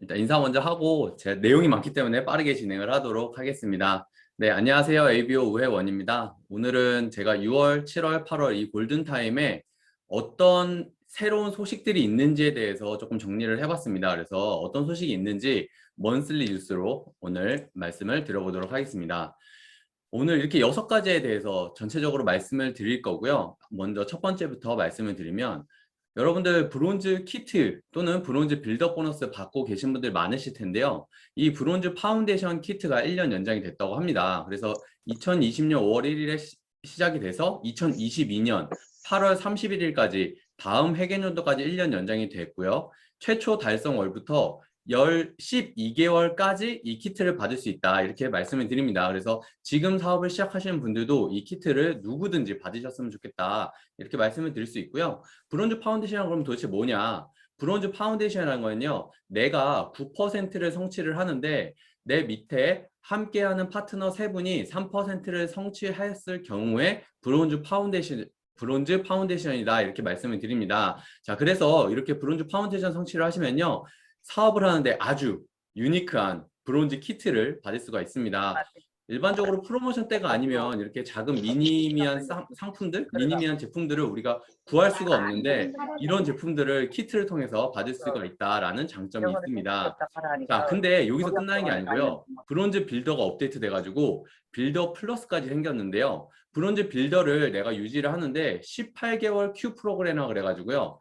일단 인사 먼저 하고 제 내용이 많기 때문에 빠르게 진행을 하도록 하겠습니다. 네, 안녕하세요. ABO 우혜원입니다. 오늘은 제가 6월, 7월, 8월 이 골든타임에 어떤 새로운 소식들이 있는지에 대해서 조금 정리를 해봤습니다. 그래서 어떤 소식이 있는지 먼슬리 뉴스로 오늘 말씀을 드려보도록 하겠습니다. 오늘 이렇게 6가지에 대해서 전체적으로 말씀을 드릴 거고요. 먼저 첫 번째부터 말씀을 드리면 여러분들 브론즈 키트 또는 브론즈 빌더 보너스 받고 계신 분들 많으실 텐데요. 이 브론즈 파운데이션 키트가 1년 연장이 됐다고 합니다. 그래서 2020년 5월 1일에 시작이 돼서 2022년 8월 31일까지 다음 회계연도까지 1년 연장이 됐고요. 최초 달성 월부터 12개월까지 이 키트를 받을 수 있다 이렇게 말씀을 드립니다. 그래서 지금 사업을 시작하시는 분들도 이 키트를 누구든지 받으셨으면 좋겠다 이렇게 말씀을 드릴 수 있고요. 브론즈 파운데이션은 그럼 도대체 뭐냐? 브론즈 파운데이션이라는 거는요, 내가 9%를 성취를 하는데 내 밑에 함께하는 파트너 3분이 3%를 성취했을 경우에 브론즈 파운데이션이다 이렇게 말씀을 드립니다. 자, 그래서 이렇게 브론즈 파운데이션 성취를 하시면요, 사업을 하는데 아주 유니크한 브론즈 키트를 받을 수가 있습니다. 일반적으로 프로모션 때가 아니면 이렇게 작은 미니미한 상품들, 미니미한 제품들을 우리가 구할 수가 없는데 이런 제품들을 키트를 통해서 받을 수가 있다라는 장점이 있습니다. 자, 근데 여기서 끝나는 게 아니고요. 브론즈 빌더가 업데이트 돼가지고 빌더 플러스까지 생겼는데요. 브론즈 빌더를 내가 유지를 하는데 18개월 큐 프로그램이라고 그래가지고요.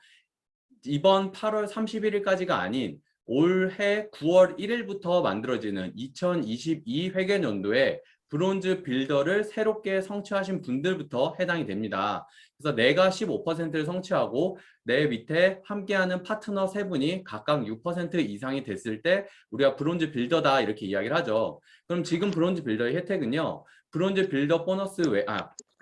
이번 8월 31일까지가 아닌 올해 9월 1일부터 만들어지는 2022 회계연도에 브론즈 빌더를 새롭게 성취하신 분들부터 해당이 됩니다. 그래서 내가 15%를 성취하고 내 밑에 함께하는 파트너 3분이 각각 6% 이상이 됐을 때 우리가 브론즈 빌더다 이렇게 이야기를 하죠. 그럼 지금 브론즈 빌더의 혜택은요. 브론즈 빌더 보너스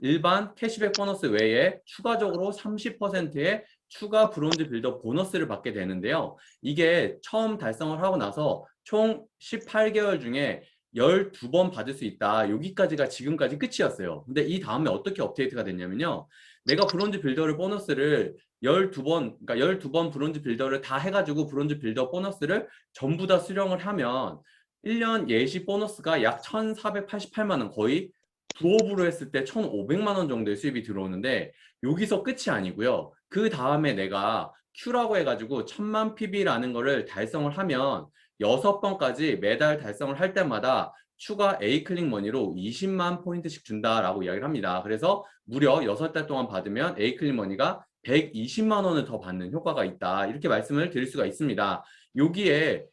일반 캐시백 보너스 외에 추가적으로 30%의 추가 브론즈 빌더 보너스를 받게 되는데요. 이게 처음 달성을 하고 나서 총 18개월 중에 12번 받을 수 있다. 여기까지가 지금까지 끝이었어요. 근데 이 다음에 어떻게 업데이트가 됐냐면요. 내가 브론즈 빌더를 보너스를 12번, 그러니까 12번 브론즈 빌더를 다 해가지고 브론즈 빌더 보너스를 전부 다 수령을 하면 1년 예시 보너스가 약 1,488만 원, 거의 부업으로 했을 때 1,500만 원 정도의 수입이 들어오는데 여기서 끝이 아니고요. 그 다음에 내가 Q라고 해가지고 1,000만 PB라는 거를 달성을 하면 6번까지 매달 달성을 할 때마다 추가 A클릭 머니로 20만 포인트씩 준다라고 이야기를 합니다. 그래서 무려 6달 동안 받으면 A클릭 머니가 120만 원을 더 받는 효과가 있다. 이렇게 말씀을 드릴 수가 있습니다. 여기에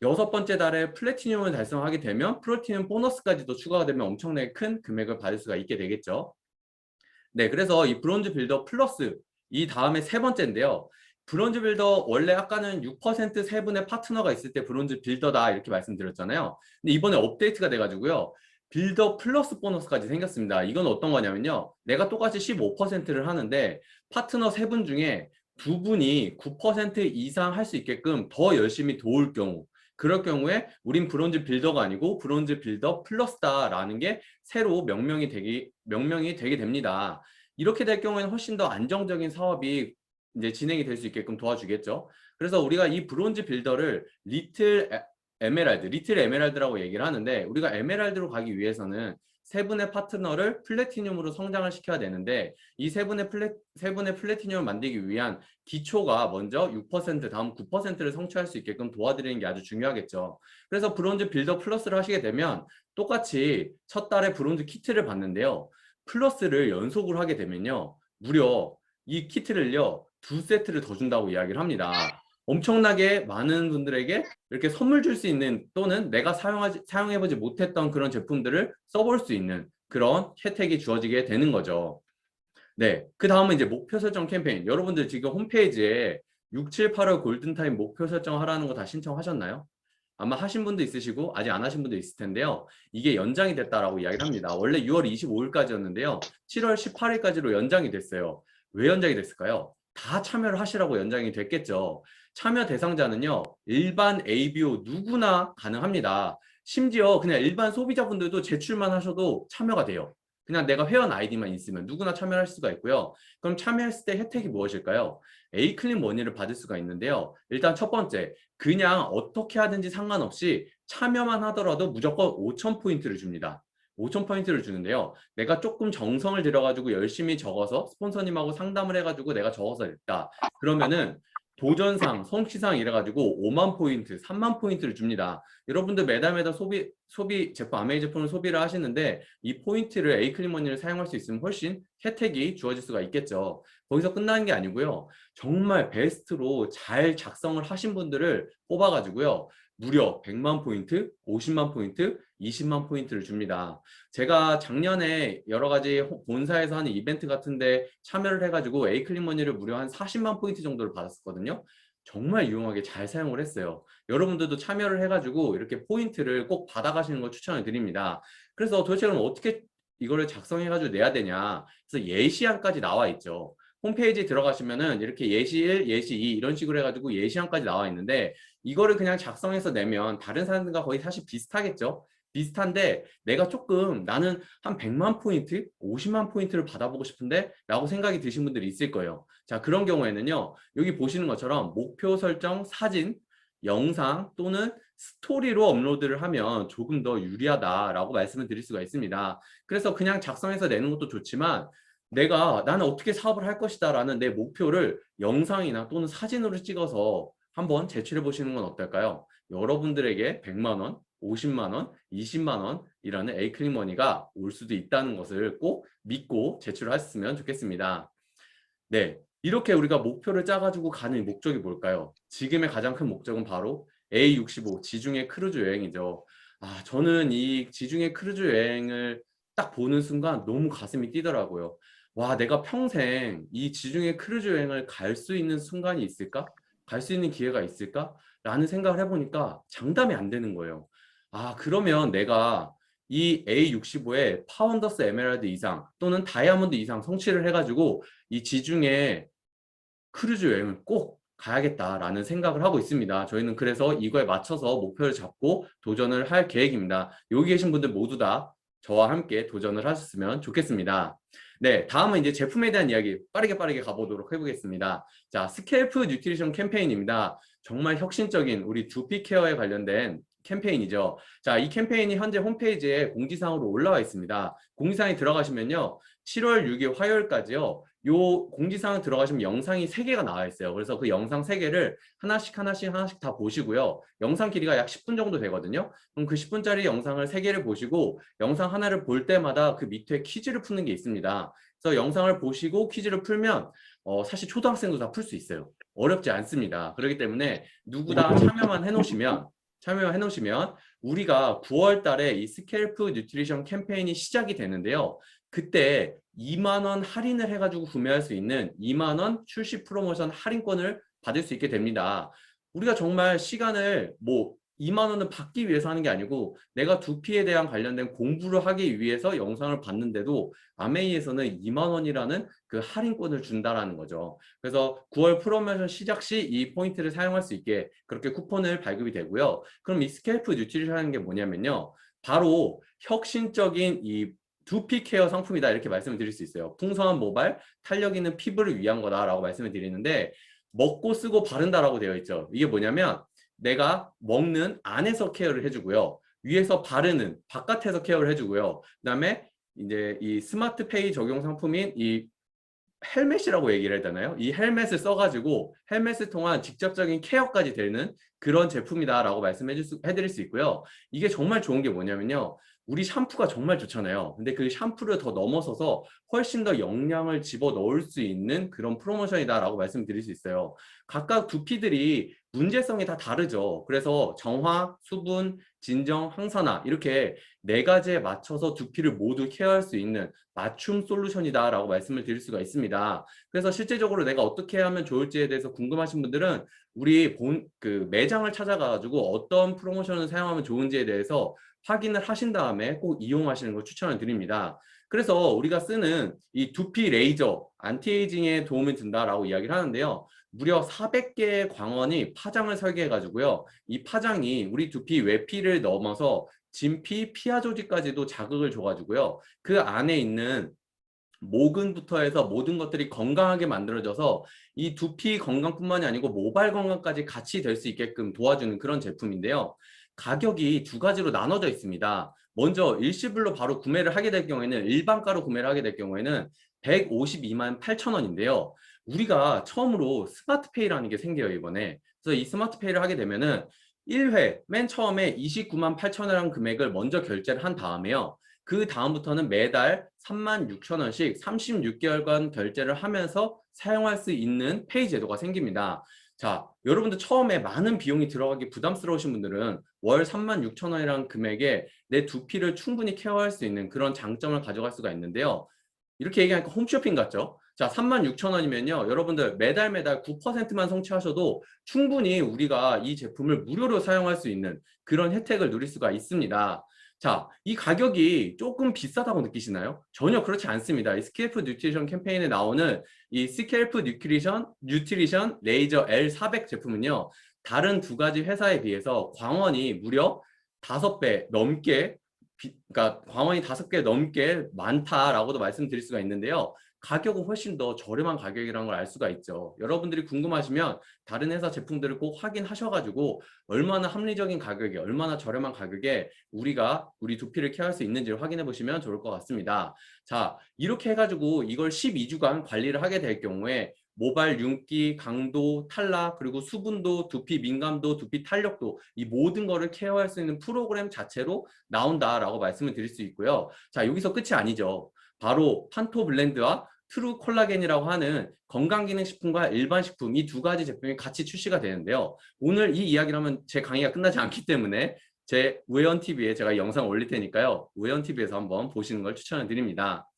6번째 달에 플래티늄을 달성하게 되면 플래티늄 보너스까지도 추가가 되면 엄청나게 큰 금액을 받을 수가 있게 되겠죠. 네, 그래서 이 브론즈 빌더 플러스 이 다음에 3번째인데요. 브론즈 빌더 원래 아까는 6% 세 분의 파트너가 있을 때 브론즈 빌더다 이렇게 말씀드렸잖아요. 근데 이번에 업데이트가 돼가지고요. 빌더 플러스 보너스까지 생겼습니다. 이건 어떤 거냐면요. 내가 똑같이 15%를 하는데 파트너 3분 중에 2분이 9% 이상 할 수 있게끔 더 열심히 도울 경우, 그럴 경우에 우린 브론즈 빌더가 아니고 브론즈 빌더 플러스다라는 게 새로 명명이 되게 됩니다. 이렇게 될 경우에는 훨씬 더 안정적인 사업이 이제 진행이 될 수 있게끔 도와주겠죠. 그래서 우리가 이 브론즈 빌더를 리틀 에메랄드라고 얘기를 하는데 우리가 에메랄드로 가기 위해서는 3분의 파트너를 플래티늄으로 성장을 시켜야 되는데 이 3분의 플래티늄을 만들기 위한 기초가 먼저 6% 다음 9%를 성취할 수 있게끔 도와드리는 게 아주 중요하겠죠. 그래서 브론즈 빌더 플러스를 하시게 되면 똑같이 첫 달에 브론즈 키트를 받는데요. 플러스를 연속으로 하게 되면요. 무려 이 키트를요. 2세트를 더 준다고 이야기를 합니다. 엄청나게 많은 분들에게 이렇게 선물 줄 수 있는 또는 내가 사용해보지 못했던 그런 제품들을 써볼 수 있는 그런 혜택이 주어지게 되는 거죠. 네. 그 다음은 이제 목표 설정 캠페인. 여러분들 지금 홈페이지에 6, 7, 8월 골든타임 목표 설정하라는 거 다 신청하셨나요? 아마 하신 분도 있으시고 아직 안 하신 분도 있을 텐데요. 이게 연장이 됐다라고 이야기를 합니다. 원래 6월 25일까지였는데요. 7월 18일까지로 연장이 됐어요. 왜 연장이 됐을까요? 다 참여를 하시라고 연장이 됐겠죠. 참여 대상자는요. 일반 ABO 누구나 가능합니다. 심지어 그냥 일반 소비자분들도 제출만 하셔도 참여가 돼요. 그냥 내가 회원 아이디만 있으면 누구나 참여할 수가 있고요. 그럼 참여했을 때 혜택이 무엇일까요? A클린 머니를 받을 수가 있는데요. 일단 첫 번째, 그냥 어떻게 하든지 상관없이 참여만 하더라도 무조건 5,000포인트를 줍니다. 5,000포인트를 주는데요. 내가 조금 정성을 들여가지고 열심히 적어서 스폰서님하고 상담을 해가지고 내가 적어서 냈다. 그러면은 도전상, 성취상 이래가지고 5만 포인트, 3만 포인트를 줍니다. 여러분들 매달 소비 제품, 아메이 제품을 소비를 하시는데 이 포인트를 A클리머니를 사용할 수 있으면 훨씬 혜택이 주어질 수가 있겠죠. 거기서 끝나는 게 아니고요. 정말 베스트로 잘 작성을 하신 분들을 뽑아가지고요. 무려 100만 포인트, 50만 포인트, 20만 포인트를 줍니다. 제가 작년에 여러 가지 본사에서 하는 이벤트 같은데 참여를 해가지고 A클릭머니를 무려 한 40만 포인트 정도를 받았었거든요. 정말 유용하게 잘 사용을 했어요. 여러분들도 참여를 해가지고 이렇게 포인트를 꼭 받아가시는 걸 추천을 드립니다. 그래서 도대체 그럼 어떻게 이거를 작성해가지고 내야 되냐? 그래서 예시안까지 나와 있죠. 홈페이지 들어가시면은 이렇게 예시 1, 예시 2 이런 식으로 해가지고 예시안까지 나와 있는데 이거를 그냥 작성해서 내면 다른 사람들과 거의 사실 비슷하겠죠. 비슷한데 내가 조금 나는 한 100만 포인트, 50만 포인트를 받아보고 싶은데 라고 생각이 드신 분들이 있을 거예요. 자, 그런 경우에는요. 여기 보시는 것처럼 목표 설정, 사진, 영상 또는 스토리로 업로드를 하면 조금 더 유리하다라고 말씀을 드릴 수가 있습니다. 그래서 그냥 작성해서 내는 것도 좋지만 나는 어떻게 사업을 할 것이다 라는 내 목표를 영상이나 또는 사진으로 찍어서 한번 제출해 보시는 건 어떨까요? 여러분들에게 100만 원, 50만 원, 20만 원이라는 A클릭머니가 올 수도 있다는 것을 꼭 믿고 제출하셨으면 좋겠습니다. 네, 이렇게 우리가 목표를 짜가지고 가는 목적이 뭘까요? 지금의 가장 큰 목적은 바로 A65 지중해 크루즈 여행이죠. 저는 이 지중해 크루즈 여행을 딱 보는 순간 너무 가슴이 뛰더라고요. 와, 내가 평생 이 지중해 크루즈 여행을 갈 수 있는 순간이 있을까? 갈 수 있는 기회가 있을까? 라는 생각을 해보니까 장담이 안 되는 거예요. 그러면 내가 이 A65의 파운더스 에메랄드 이상 또는 다이아몬드 이상 성취를 해가지고 이 지중해 크루즈 여행을 꼭 가야겠다라는 생각을 하고 있습니다. 저희는 그래서 이거에 맞춰서 목표를 잡고 도전을 할 계획입니다. 여기 계신 분들 모두 다 저와 함께 도전을 하셨으면 좋겠습니다. 네, 다음은 이제 제품에 대한 이야기 빠르게 가보도록 해보겠습니다. 자, 스캘프 뉴트리션 캠페인입니다. 정말 혁신적인 우리 두피 케어에 관련된 캠페인이죠. 자, 이 캠페인이 현재 홈페이지에 공지사항으로 올라와 있습니다. 공지사항에 들어가시면요. 7월 6일 화요일까지요. 요 공지사항 들어가시면 영상이 3개가 나와 있어요. 그래서 그 영상 3개를 하나씩 다 보시고요. 영상 길이가 약 10분 정도 되거든요. 그럼 그 10분짜리 영상을 3개를 보시고 영상 하나를 볼 때마다 그 밑에 퀴즈를 푸는 게 있습니다. 그래서 영상을 보시고 퀴즈를 풀면 사실 초등학생도 다 풀 수 있어요. 어렵지 않습니다. 그렇기 때문에 누구나 참여만 해놓으시면 우리가 9월 달에 이 스캘프 뉴트리션 캠페인이 시작이 되는데요. 그때 2만 원 할인을 해가지고 구매할 수 있는 2만 원 출시 프로모션 할인권을 받을 수 있게 됩니다. 우리가 정말 시간을 2만 원을 받기 위해서 하는 게 아니고 내가 두피에 대한 관련된 공부를 하기 위해서 영상을 봤는데도 아메이에서는 2만 원이라는 그 할인권을 준다라는 거죠. 그래서 9월 프로모션 시작 시 이 포인트를 사용할 수 있게 그렇게 쿠폰을 발급이 되고요. 그럼 이 스캘프 뉴트리션 하는 게 뭐냐면요. 바로 혁신적인 이 두피 케어 상품이다 이렇게 말씀을 드릴 수 있어요. 풍성한 모발, 탄력 있는 피부를 위한 거다라고 말씀을 드리는데 먹고 쓰고 바른다라고 되어 있죠. 이게 뭐냐면 내가 먹는 안에서 케어를 해주고요. 위에서 바르는 바깥에서 케어를 해주고요. 그다음에 이제 이 스마트페이 적용 상품인 이 헬멧이라고 얘기를 해야 되나요? 이 헬멧을 써가지고 헬멧을 통한 직접적인 케어까지 되는 그런 제품이다라고 해드릴 수 있고요. 이게 정말 좋은 게 뭐냐면요. 우리 샴푸가 정말 좋잖아요. 근데 그 샴푸를 더 넘어서서 훨씬 더 영양을 집어 넣을 수 있는 그런 프로모션이다라고 말씀드릴 수 있어요. 각각 두피들이 문제성이 다 다르죠. 그래서 정화, 수분, 진정, 항산화 이렇게 4가지에 맞춰서 두피를 모두 케어할 수 있는 맞춤 솔루션이다라고 말씀을 드릴 수가 있습니다. 그래서 실제적으로 내가 어떻게 하면 좋을지에 대해서 궁금하신 분들은 우리 그 매장을 찾아가지고 어떤 프로모션을 사용하면 좋은지에 대해서 확인을 하신 다음에 꼭 이용하시는 걸 추천을 드립니다. 그래서 우리가 쓰는 이 두피 레이저 안티에이징에 도움이 된다라고 이야기를 하는데요. 무려 400개의 광원이 파장을 설계해 가지고요. 이 파장이 우리 두피 외피를 넘어서 진피, 피하 조직까지도 자극을 줘가지고요. 그 안에 있는 모근부터 해서 모든 것들이 건강하게 만들어져서 이 두피 건강뿐만이 아니고 모발 건강까지 같이 될 수 있게끔 도와주는 그런 제품인데요. 가격이 두 가지로 나눠져 있습니다. 먼저 일시불로 바로 구매를 하게 될 경우에는 일반가로 구매를 하게 될 경우에는 152만 8천 원인데요. 우리가 처음으로 스마트페이라는 게 생겨요, 이번에. 그래서 이 스마트페이를 하게 되면은 1회 맨 처음에 29만 8천 원이라는 금액을 먼저 결제를 한 다음에요. 그 다음부터는 매달 36,000원씩 36개월간 결제를 하면서 사용할 수 있는 페이 제도가 생깁니다. 자, 여러분들 처음에 많은 비용이 들어가기 부담스러우신 분들은 월 36,000원이라는 금액에 내 두피를 충분히 케어할 수 있는 그런 장점을 가져갈 수가 있는데요. 이렇게 얘기하니까 홈쇼핑 같죠? 자, 36,000원이면요. 여러분들 매달 9%만 성취하셔도 충분히 우리가 이 제품을 무료로 사용할 수 있는 그런 혜택을 누릴 수가 있습니다. 자, 이 가격이 조금 비싸다고 느끼시나요? 전혀 그렇지 않습니다. 이 스캘프 뉴트리션 캠페인에 나오는 이 스캘프 뉴트리션 레이저 L400 제품은요. 다른 두 가지 회사에 비해서 광원이 무려 5배 넘게 그러니까 광원이 5개 넘게 많다라고도 말씀드릴 수가 있는데요. 가격은 훨씬 더 저렴한 가격이라는 걸 알 수가 있죠. 여러분들이 궁금하시면 다른 회사 제품들을 꼭 확인하셔가지고 얼마나 합리적인 가격에 얼마나 저렴한 가격에 우리가 우리 두피를 케어할 수 있는지를 확인해 보시면 좋을 것 같습니다. 자, 이렇게 해가지고 이걸 12주간 관리를 하게 될 경우에 모발 윤기, 강도, 탈락, 그리고 수분도, 두피 민감도, 두피 탄력도 이 모든 거를 케어할 수 있는 프로그램 자체로 나온다라고 말씀을 드릴 수 있고요. 자, 여기서 끝이 아니죠. 바로 판토 블렌드와 트루 콜라겐이라고 하는 건강기능식품과 일반식품 이 두 가지 제품이 같이 출시가 되는데요. 오늘 이 이야기를 하면 제 강의가 끝나지 않기 때문에 제 우에원TV에 제가 영상 올릴 테니까요. 우에원TV에서 한번 보시는 걸 추천을 드립니다.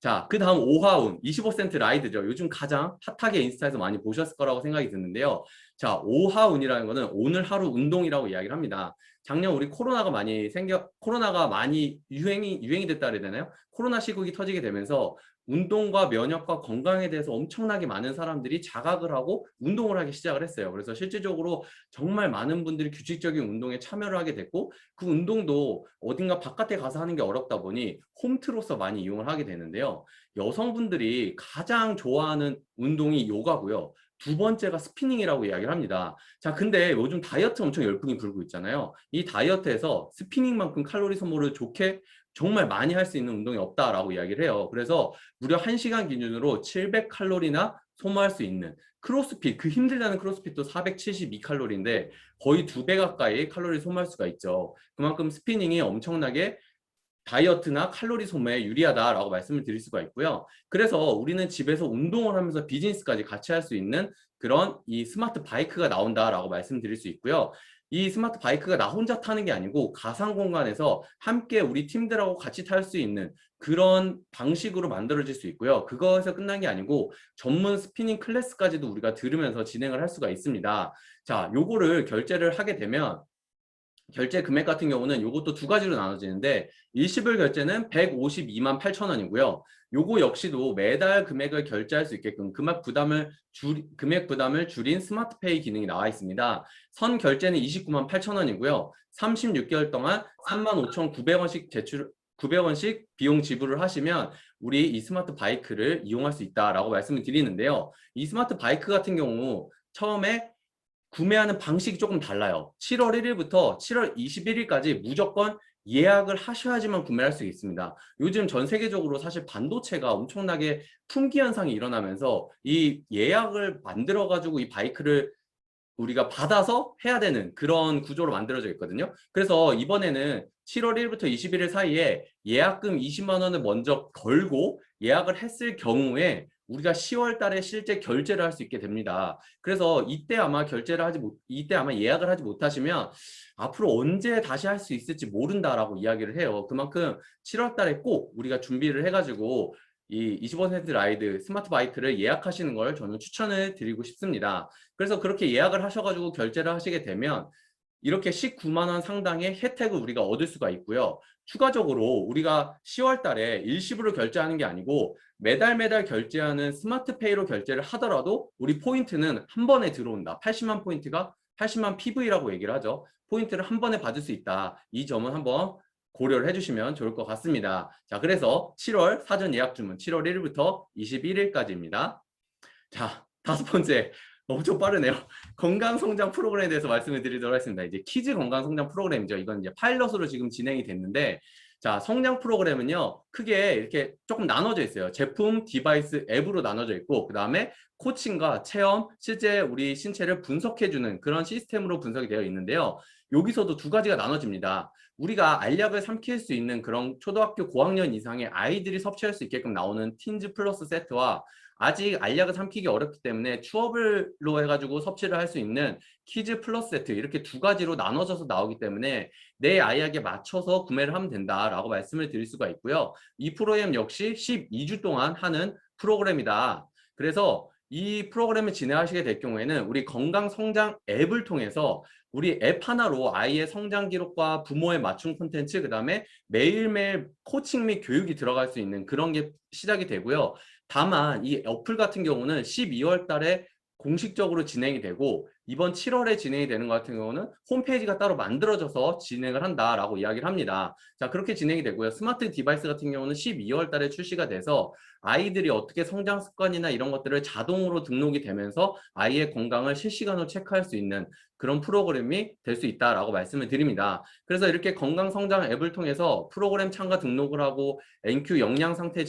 자, 그 다음 오하운 25센트 라이드죠. 요즘 가장 핫하게 인스타에서 많이 보셨을 거라고 생각이 드는데요. 자, 오하운이라는 거는 오늘 하루 운동이라고 이야기를 합니다. 작년 우리 코로나가 많이 유행이 됐다 그래야 되나요? 코로나 시국이 터지게 되면서 운동과 면역과 건강에 대해서 엄청나게 많은 사람들이 자각을 하고 운동을 하기 시작을 했어요. 그래서 실질적으로 정말 많은 분들이 규칙적인 운동에 참여를 하게 됐고 그 운동도 어딘가 바깥에 가서 하는 게 어렵다 보니 홈트로서 많이 이용을 하게 되는데요. 여성분들이 가장 좋아하는 운동이 요가고요. 두 번째가 스피닝이라고 이야기를 합니다. 자, 근데 요즘 다이어트 엄청 열풍이 불고 있잖아요. 이 다이어트에서 스피닝만큼 칼로리 소모를 좋게 정말 많이 할 수 있는 운동이 없다라고 이야기를 해요. 그래서 무려 1시간 기준으로 700칼로리나 소모할 수 있는 크로스핏, 그 힘들다는 크로스핏도 472칼로리인데 거의 2배 가까이 칼로리 소모할 수가 있죠. 그만큼 스피닝이 엄청나게 다이어트나 칼로리 소모에 유리하다라고 말씀을 드릴 수가 있고요. 그래서 우리는 집에서 운동을 하면서 비즈니스까지 같이 할 수 있는 그런 이 스마트 바이크가 나온다라고 말씀드릴 수 있고요. 이 스마트 바이크가 나 혼자 타는 게 아니고 가상 공간에서 함께 우리 팀들하고 같이 탈 수 있는 그런 방식으로 만들어질 수 있고요. 그거에서 끝난 게 아니고 전문 스피닝 클래스까지도 우리가 들으면서 진행을 할 수가 있습니다. 자, 요거를 결제를 하게 되면 결제 금액 같은 경우는 이것도 두 가지로 나눠지는데 일시불 결제는 152만 8천 원이고요. 요거 역시도 매달 금액을 결제할 수 있게끔 금액 부담을 줄인 스마트페이 기능이 나와 있습니다. 선 결제는 29만 8천 원이고요. 36개월 동안 35,900원씩 900원씩 비용 지불을 하시면 우리 이 스마트 바이크를 이용할 수 있다라고 말씀을 드리는데요. 이 스마트 바이크 같은 경우 처음에 구매하는 방식이 조금 달라요. 7월 1일부터 7월 21일까지 무조건 예약을 하셔야지만 구매할 수 있습니다. 요즘 전 세계적으로 사실 반도체가 엄청나게 품귀 현상이 일어나면서 이 예약을 만들어 가지고 이 바이크를 우리가 받아서 해야 되는 그런 구조로 만들어져 있거든요. 그래서 이번에는 7월 1일부터 21일 사이에 예약금 20만 원을 먼저 걸고 예약을 했을 경우에 우리가 10월 달에 실제 결제를 할 수 있게 됩니다. 그래서 이때 아마 예약을 하지 못하시면 앞으로 언제 다시 할 수 있을지 모른다라고 이야기를 해요. 그만큼 7월 달에 꼭 우리가 준비를 해가지고 이 25% 라이드 스마트 바이크를 예약하시는 걸 저는 추천을 드리고 싶습니다. 그래서 그렇게 예약을 하셔가지고 결제를 하시게 되면 이렇게 19만 원 상당의 혜택을 우리가 얻을 수가 있고요. 추가적으로 우리가 10월 달에 일시불로 결제하는 게 아니고 매달 결제하는 스마트페이로 결제를 하더라도 우리 포인트는 한 번에 들어온다. 80만 포인트가 80만 PV라고 얘기를 하죠. 포인트를 한 번에 받을 수 있다. 이 점은 한번 고려를 해주시면 좋을 것 같습니다. 자, 그래서 7월 사전 예약 주문 7월 1일부터 21일까지입니다. 자, 다섯 번째. 엄청 빠르네요. 건강성장 프로그램에 대해서 말씀을 드리도록 하겠습니다. 이제 키즈 건강성장 프로그램이죠. 이건 이제 파일럿으로 지금 진행이 됐는데, 자, 성장 프로그램은요, 크게 이렇게 조금 나눠져 있어요. 제품, 디바이스, 앱으로 나눠져 있고, 그 다음에 코칭과 체험, 실제 우리 신체를 분석해주는 그런 시스템으로 분석이 되어 있는데요. 여기서도 두 가지가 나눠집니다. 우리가 알약을 삼킬 수 있는 그런 초등학교 고학년 이상의 아이들이 섭취할 수 있게끔 나오는 틴즈 플러스 세트와 아직 알약을 삼키기 어렵기 때문에 추어블로 해가지고 섭취를 할 수 있는 키즈 플러스 세트 이렇게 두 가지로 나눠져서 나오기 때문에 내 아이에게 맞춰서 구매를 하면 된다라고 말씀을 드릴 수가 있고요. 이 프로그램 역시 12주 동안 하는 프로그램이다. 그래서 이 프로그램을 진행하시게 될 경우에는 우리 건강성장 앱을 통해서 우리 앱 하나로 아이의 성장 기록과 부모의 맞춤 콘텐츠, 그 다음에 매일매일 코칭 및 교육이 들어갈 수 있는 그런 게 시작이 되고요. 다만 이 어플 같은 경우는 12월 달에 공식적으로 진행이 되고 이번 7월에 진행이 되는 것 같은 경우는 홈페이지가 따로 만들어져서 진행을 한다라고 이야기를 합니다. 자, 그렇게 진행이 되고요. 스마트 디바이스 같은 경우는 12월 달에 출시가 돼서 아이들이 어떻게 성장 습관이나 이런 것들을 자동으로 등록이 되면서 아이의 건강을 실시간으로 체크할 수 있는 그런 프로그램이 될 수 있다라고 말씀을 드립니다. 그래서 이렇게 건강성장 앱을 통해서 프로그램 참가 등록을 하고 NQ 영양 상태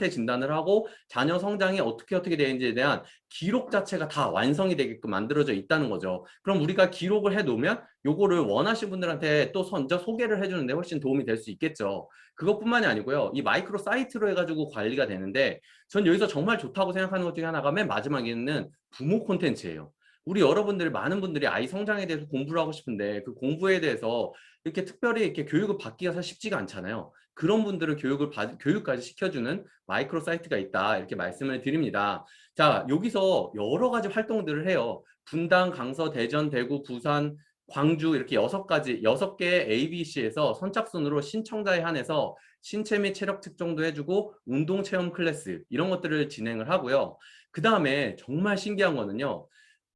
진단을 하고 자녀 성장이 어떻게 되는지에 대한 기록 자체가 다 완성이 되게끔 만들어져 있다는 거죠. 그럼 우리가 기록을 해 놓으면 요거를 원하시는 분들한테 또 먼저 소개를 해주는데 훨씬 도움이 될 수 있겠죠. 그것뿐만이 아니고요. 이 마이크로 사이트로 해가지고 관리가 되는데 전 여기서 정말 좋다고 생각하는 것 중에 하나가 맨 마지막에 있는 부모 콘텐츠예요. 우리 여러분들 많은 분들이 아이 성장에 대해서 공부를 하고 싶은데 그 공부에 대해서 이렇게 특별히 이렇게 교육을 받기가 사실 쉽지가 않잖아요. 그런 분들을 교육까지 시켜주는 마이크로 사이트가 있다 이렇게 말씀을 드립니다. 자, 여기서 여러 가지 활동들을 해요. 분당, 강서, 대전, 대구, 부산, 광주 이렇게 6개의 ABC에서 선착순으로 신청자에 한해서 신체 및 체력 측정도 해주고 운동 체험 클래스 이런 것들을 진행을 하고요. 그 다음에 정말 신기한 거는요.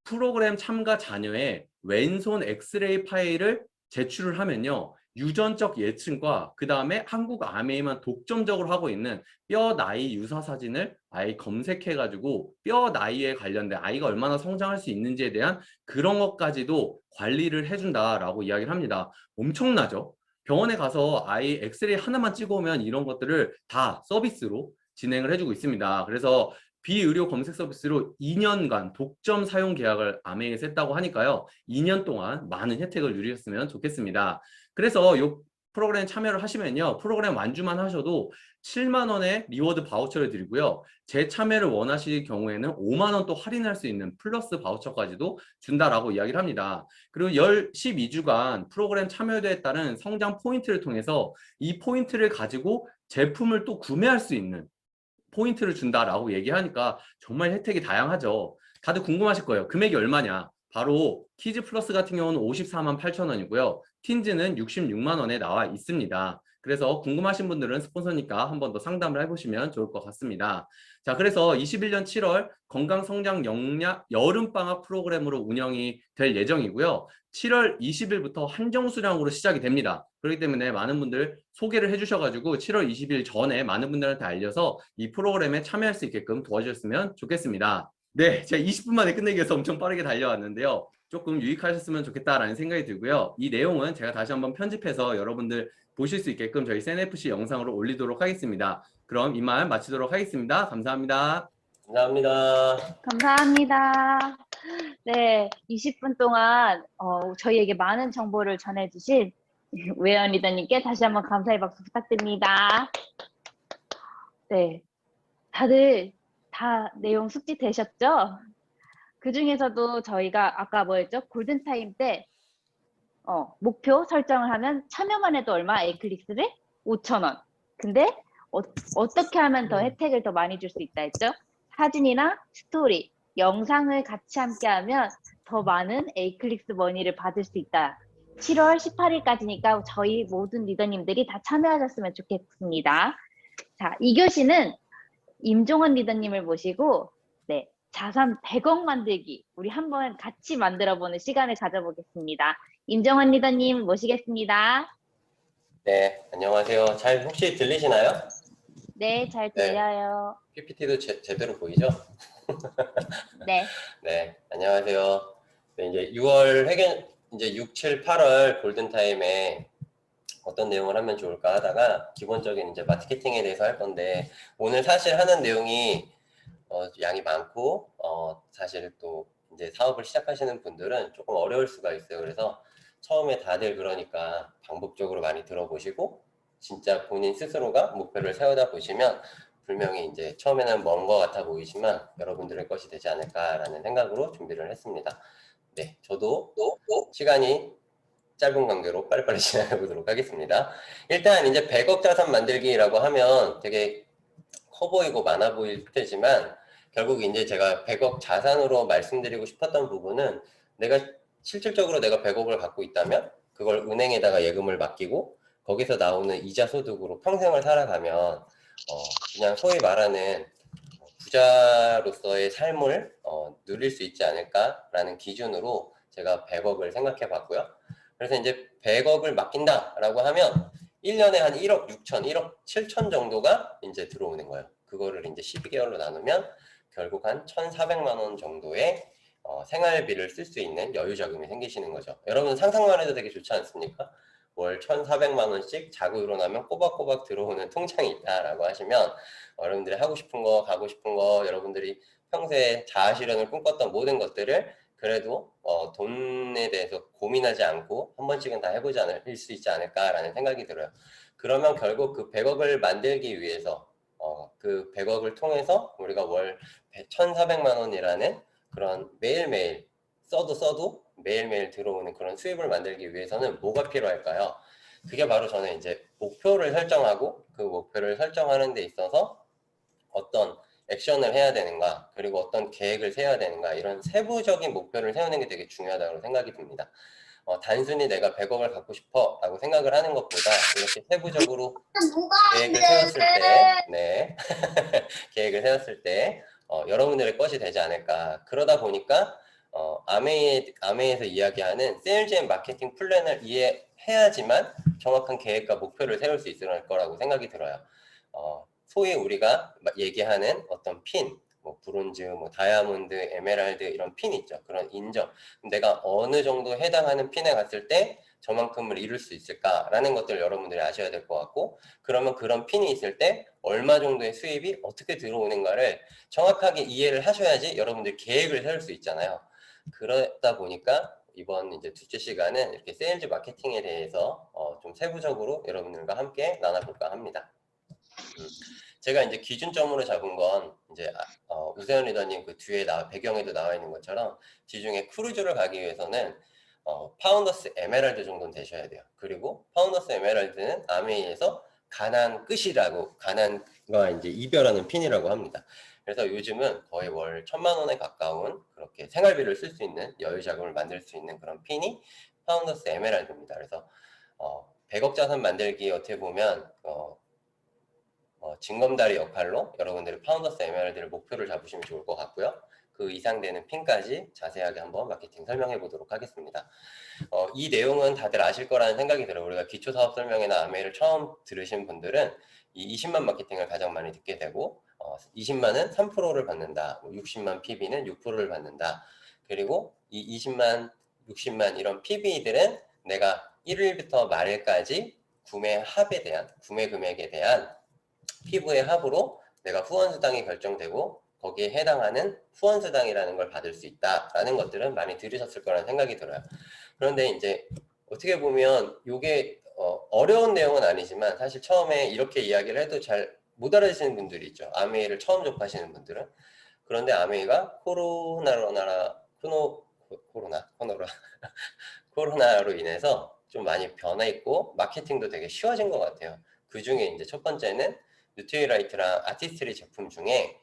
프로그램 참가 자녀의 왼손 엑스레이 파일을 제출을 하면요. 유전적 예측과 그 다음에 한국아메이만 독점적으로 하고 있는 뼈 나이 유사 사진을 아예 검색해가지고 뼈 나이에 관련된 아이가 얼마나 성장할 수 있는지에 대한 그런 것까지도 관리를 해준다라고 이야기를 합니다. 엄청나죠? 병원에 가서 아이 엑스레이 하나만 찍어오면 이런 것들을 다 서비스로 진행을 해주고 있습니다. 그래서 비의료 검색 서비스로 2년간 독점 사용 계약을 아메이에서 했다고 하니까요. 2년 동안 많은 혜택을 누리셨으면 좋겠습니다. 그래서 이 프로그램 참여를 하시면요. 프로그램 완주만 하셔도 7만 원의 리워드 바우처를 드리고요. 재참여를 원하실 경우에는 5만 원 또 할인할 수 있는 플러스 바우처까지도 준다라고 이야기를 합니다. 그리고 12주간 프로그램 참여도에 따른 성장 포인트를 통해서 이 포인트를 가지고 제품을 또 구매할 수 있는 포인트를 준다라고 얘기하니까 정말 혜택이 다양하죠. 다들 궁금하실 거예요. 금액이 얼마냐? 바로 키즈 플러스 같은 경우는 54만 8천 원이고요. 틴즈는 66만 원에 나와 있습니다. 그래서 궁금하신 분들은 스폰서니까 한 번 더 상담을 해보시면 좋을 것 같습니다. 자, 그래서 21년 7월 건강성장 여름방학 프로그램으로 운영이 될 예정이고요. 7월 20일부터 한정 수량으로 시작이 됩니다. 그렇기 때문에 많은 분들 소개를 해주셔가지고 7월 20일 전에 많은 분들한테 알려서 이 프로그램에 참여할 수 있게끔 도와주셨으면 좋겠습니다. 네, 제가 20분 만에 끝내기 위해서 엄청 빠르게 달려왔는데요. 조금 유익하셨으면 좋겠다라는 생각이 들고요. 이 내용은 제가 다시 한번 편집해서 여러분들 보실 수 있게끔 저희 CNFC 영상으로 올리도록 하겠습니다. 그럼 이만 마치도록 하겠습니다. 감사합니다. 감사합니다. 감사합니다. 네, 20분 동안 저희에게 많은 정보를 전해주신 외연 리더님께 다시 한번 감사의 박수 부탁드립니다. 네, 다들 다 내용 숙지되셨죠? 그 중에서도 저희가 아까 뭐였죠? 골든타임 때 목표 설정을 하면 참여만 해도 얼마? 에이클릭스를 5,000원. 근데 어떻게 하면 더 혜택을 더 많이 줄 수 있다 했죠? 사진이나 스토리, 영상을 같이 함께 하면 더 많은 에이클릭스 머니를 받을 수 있다. 7월 18일까지니까 저희 모든 리더님들이 다 참여하셨으면 좋겠습니다. 자, 2교시는 임종원 리더님을 모시고 자산 100억 만들기 우리 한번 같이 만들어보는 시간을 가져보겠습니다. 임정환 리더님 모시겠습니다. 네, 안녕하세요. 잘 혹시 들리시나요? 네, 잘 네, 들려요. PPT도 제대로 보이죠? 네, 네, 안녕하세요. 네, 이제 6월 이제 6, 7, 8월 골든타임에 어떤 내용을 하면 좋을까 하다가 기본적인 이제 마케팅에 대해서 할 건데, 오늘 사실 하는 내용이 양이 많고 사실 또 이제 사업을 시작하시는 분들은 조금 어려울 수가 있어요. 그래서 처음에 다들 그러니까 반복적으로 많이 들어보시고 진짜 본인 스스로가 목표를 세우다 보시면 분명히 이제 처음에는 먼 것 같아 보이지만 여러분들의 것이 되지 않을까라는 생각으로 준비를 했습니다. 네, 저도 시간이 짧은 관계로 빨리빨리 진행해 보도록 하겠습니다. 일단 이제 100억 자산 만들기라고 하면 되게 커 보이고 많아 보일 테지만 결국 이제 제가 100억 자산으로 말씀드리고 싶었던 부분은 내가 실질적으로 내가 100억을 갖고 있다면 그걸 은행에다가 예금을 맡기고 거기서 나오는 이자 소득으로 평생을 살아가면 그냥 소위 말하는 부자로서의 삶을 누릴 수 있지 않을까라는 기준으로 제가 100억을 생각해 봤고요. 그래서 이제 100억을 맡긴다라고 하면 1년에 한 1억 6천, 1억 7천 정도가 이제 들어오는 거예요. 그거를 이제 12개월로 나누면 결국 한 1,400만 원 정도의 생활비를 쓸 수 있는 여유 자금이 생기시는 거죠. 여러분 상상만 해도 되게 좋지 않습니까? 월 1,400만 원씩 자고 일어나면 꼬박꼬박 들어오는 통장이 있다라고 하시면 여러분들이 하고 싶은 거, 가고 싶은 거, 여러분들이 평소에 자아실현을 꿈꿨던 모든 것들을 그래도 돈에 대해서 고민하지 않고 한 번씩은 다 해보지 않을 수 있지 않을까라는 생각이 들어요. 그러면 결국 그 100억을 만들기 위해서 그 100억을 통해서 우리가 월 1,400만 원이라는 그런 매일매일 써도 매일매일 들어오는 그런 수입을 만들기 위해서는 뭐가 필요할까요? 그게 바로 저는 이제 목표를 설정하고 그 목표를 설정하는 데 있어서 어떤 액션을 해야 되는가, 그리고 어떤 계획을 세워야 되는가, 이런 세부적인 목표를 세우는 게 되게 중요하다고 생각이 듭니다. 단순히 내가 100억을 갖고 싶어 라고 생각을 하는 것보다 이렇게 세부적으로 계획을 세웠을 때, 네, 계획을 세웠을 때 여러분들의 것이 되지 않을까. 그러다 보니까 아메이에서 이야기하는 세일즈 앤 마케팅 플랜을 이해해야지만 정확한 계획과 목표를 세울 수 있을 거라고 생각이 들어요. 소위 우리가 얘기하는 어떤 핀, 뭐 브론즈, 뭐 다이아몬드, 에메랄드 이런 핀 있죠. 그런 인정. 내가 어느 정도 해당하는 핀에 갔을 때 저만큼을 이룰 수 있을까라는 것들 여러분들이 아셔야 될 것 같고, 그러면 그런 핀이 있을 때 얼마 정도의 수입이 어떻게 들어오는가를 정확하게 이해를 하셔야지 여러분들 계획을 세울 수 있잖아요. 그러다 보니까 이번 이제 둘째 시간은 이렇게 세일즈 마케팅에 대해서 좀 세부적으로 여러분들과 함께 나눠볼까 합니다. 제가 이제 기준점으로 잡은 건 이제 우세현 리더님 그 뒤에 배경에도 나와 있는 것처럼 지중해 크루즈를 가기 위해서는 파운더스 에메랄드 정도는 되셔야 돼요. 그리고 파운더스 에메랄드는 아메이에서 가난 끝이라고, 가난과 이제 이별하는 핀이라고 합니다. 그래서 요즘은 거의 월 1,000만 원에 가까운 그렇게 생활비를 쓸 수 있는 여유 자금을 만들 수 있는 그런 핀이 파운더스 에메랄드입니다. 그래서 100억 자산 만들기 어떻게 보면 징검다리 역할로 여러분들이 파운더스 에메랄드를 목표를 잡으시면 좋을 것 같고요. 그 이상 되는 핀까지 자세하게 한번 마케팅 설명해 보도록 하겠습니다. 이 내용은 다들 아실 거라는 생각이 들어요. 우리가 기초사업 설명회나 아메이를 처음 들으신 분들은 이 20만 마케팅을 가장 많이 듣게 되고 20만은 3%를 받는다. 60만 PB는 6%를 받는다. 그리고 이 20만, 60만 이런 PB들은 내가 1일부터 말일까지 구매 합에 대한, 구매 금액에 대한 피부의 합으로 내가 후원수당이 결정되고 거기에 해당하는 후원수당이라는 걸 받을 수 있다라는 것들은 많이 들으셨을 거라는 생각이 들어요. 그런데 이제 어떻게 보면 이게 어려운 내용은 아니지만 사실 처음에 이렇게 이야기를 해도 잘 못 알아듣시는 분들이 있죠. 아메이를 처음 접하시는 분들은. 그런데 아메이가 코로나로 인해서 좀 많이 변화있고 마케팅도 되게 쉬워진 것 같아요. 그 중에 이제 첫 번째는 뉴트리라이트랑 아티스트리 제품 중에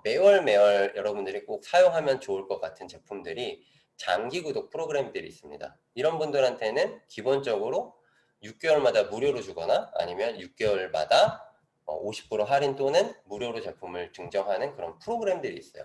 매월 여러분들이 꼭 사용하면 좋을 것 같은 제품들이 장기 구독 프로그램들이 있습니다. 이런 분들한테는 기본적으로 6개월마다 무료로 주거나 아니면 6개월마다 50% 할인 또는 무료로 제품을 증정하는 그런 프로그램들이 있어요.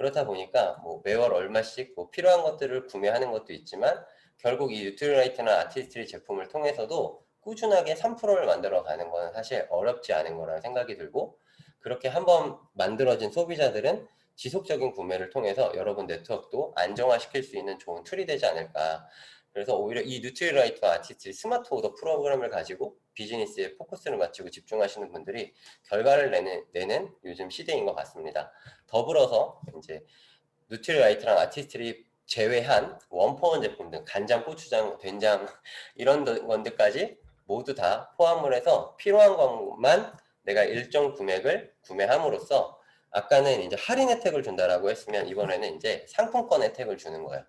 그렇다 보니까 뭐 매월 얼마씩 뭐 필요한 것들을 구매하는 것도 있지만 결국 이 뉴트리라이트나 아티스트리 제품을 통해서도 꾸준하게 3%를 만들어 가는 건 사실 어렵지 않은 거라는 생각이 들고, 그렇게 한번 만들어진 소비자들은 지속적인 구매를 통해서 여러분 네트워크도 안정화시킬 수 있는 좋은 툴이 되지 않을까. 그래서 오히려 이 뉴트리라이트와 아티스트리 스마트 오더 프로그램을 가지고 비즈니스에 포커스를 맞추고 집중하시는 분들이 결과를 내는 요즘 시대인 것 같습니다. 더불어서 이제 뉴트리라이트랑 아티스트리 제외한 원포원 제품 등 간장, 고추장, 된장 이런 것들까지 모두 다 포함을 해서 필요한 것만 내가 일정 금액을 구매함으로써, 아까는 이제 할인 혜택을 준다라고 했으면 이번에는 이제 상품권 혜택을 주는 거예요.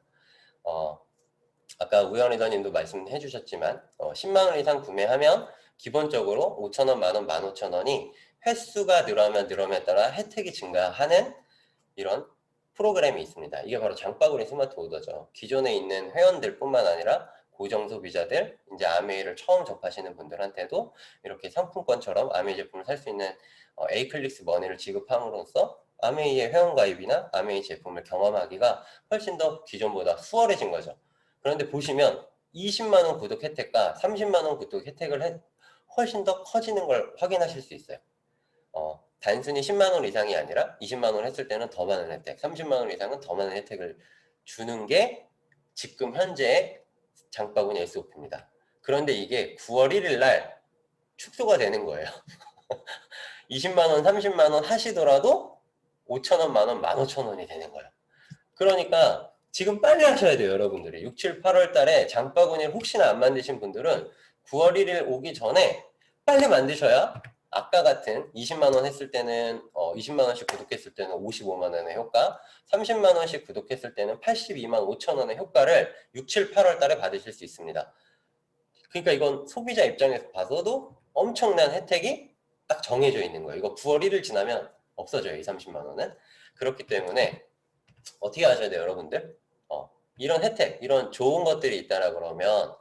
아까 우현 리더님도 말씀해 주셨지만 10만 원 이상 구매하면 기본적으로 5,000원, 만원, 15,000원이 횟수가 늘어남에 따라 혜택이 증가하는 이런 프로그램이 있습니다. 이게 바로 장바구니 스마트 오더죠. 기존에 있는 회원들 뿐만 아니라 고정 소비자들, 이제 아메이를 처음 접하시는 분들한테도 이렇게 상품권처럼 아메이 제품을 살 수 있는 에이클릭스 머니를 지급함으로써 아메이의 회원가입이나 아메이 제품을 경험하기가 훨씬 더 기존보다 수월해진 거죠. 그런데 보시면 20만 원 구독 혜택과 30만 원 구독 혜택을 훨씬 더 커지는 걸 확인하실 수 있어요. 단순히 10만 원 이상이 아니라 20만 원 했을 때는 더 많은 혜택, 30만 원 이상은 더 많은 혜택을 주는 게 지금 현재의 장바구니 SOP입니다. 그런데 이게 9월 1일 날 축소가 되는 거예요. 20만 원, 30만 원 하시더라도 5천 원, 만 원, 15,000원이 되는 거예요. 그러니까 지금 빨리 하셔야 돼요, 여러분들이. 6, 7, 8월 달에 장바구니를 혹시나 안 만드신 분들은 9월 1일 오기 전에 빨리 만드셔야 아까 같은 20만 원 했을 때는 20만 원씩 구독했을 때는 55만 원의 효과, 30만 원씩 구독했을 때는 82만 5천 원의 효과를 6, 7, 8월 달에 받으실 수 있습니다. 그러니까 이건 소비자 입장에서 봐서도 엄청난 혜택이 딱 정해져 있는 거예요. 이거 9월 1일 지나면 없어져요, 이 30만 원은. 그렇기 때문에 어떻게 하셔야 돼요, 여러분들? 이런 혜택, 이런 좋은 것들이 있다라 그러면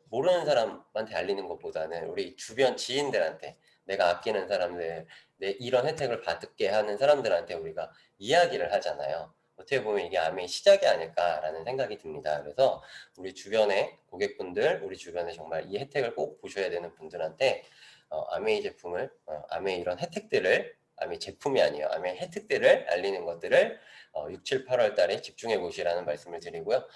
모르는 사람한테 알리는 것보다는 우리 주변 지인들한테, 내가 아끼는 사람들, 이런 혜택을 받게 하는 사람들한테 우리가 이야기를 하잖아요. 어떻게 보면 이게 아메이 시작이 아닐까라는 생각이 듭니다. 그래서 우리 주변의 고객분들, 우리 주변에 정말 이 혜택을 꼭 보셔야 되는 분들한테 아메이 제품을, 아메이 이런 혜택들을, 아메이 제품이 아니에요, 아메이 혜택들을 알리는 것들을 6, 7, 8월 달에 집중해 보시라는 말씀을 드리고요.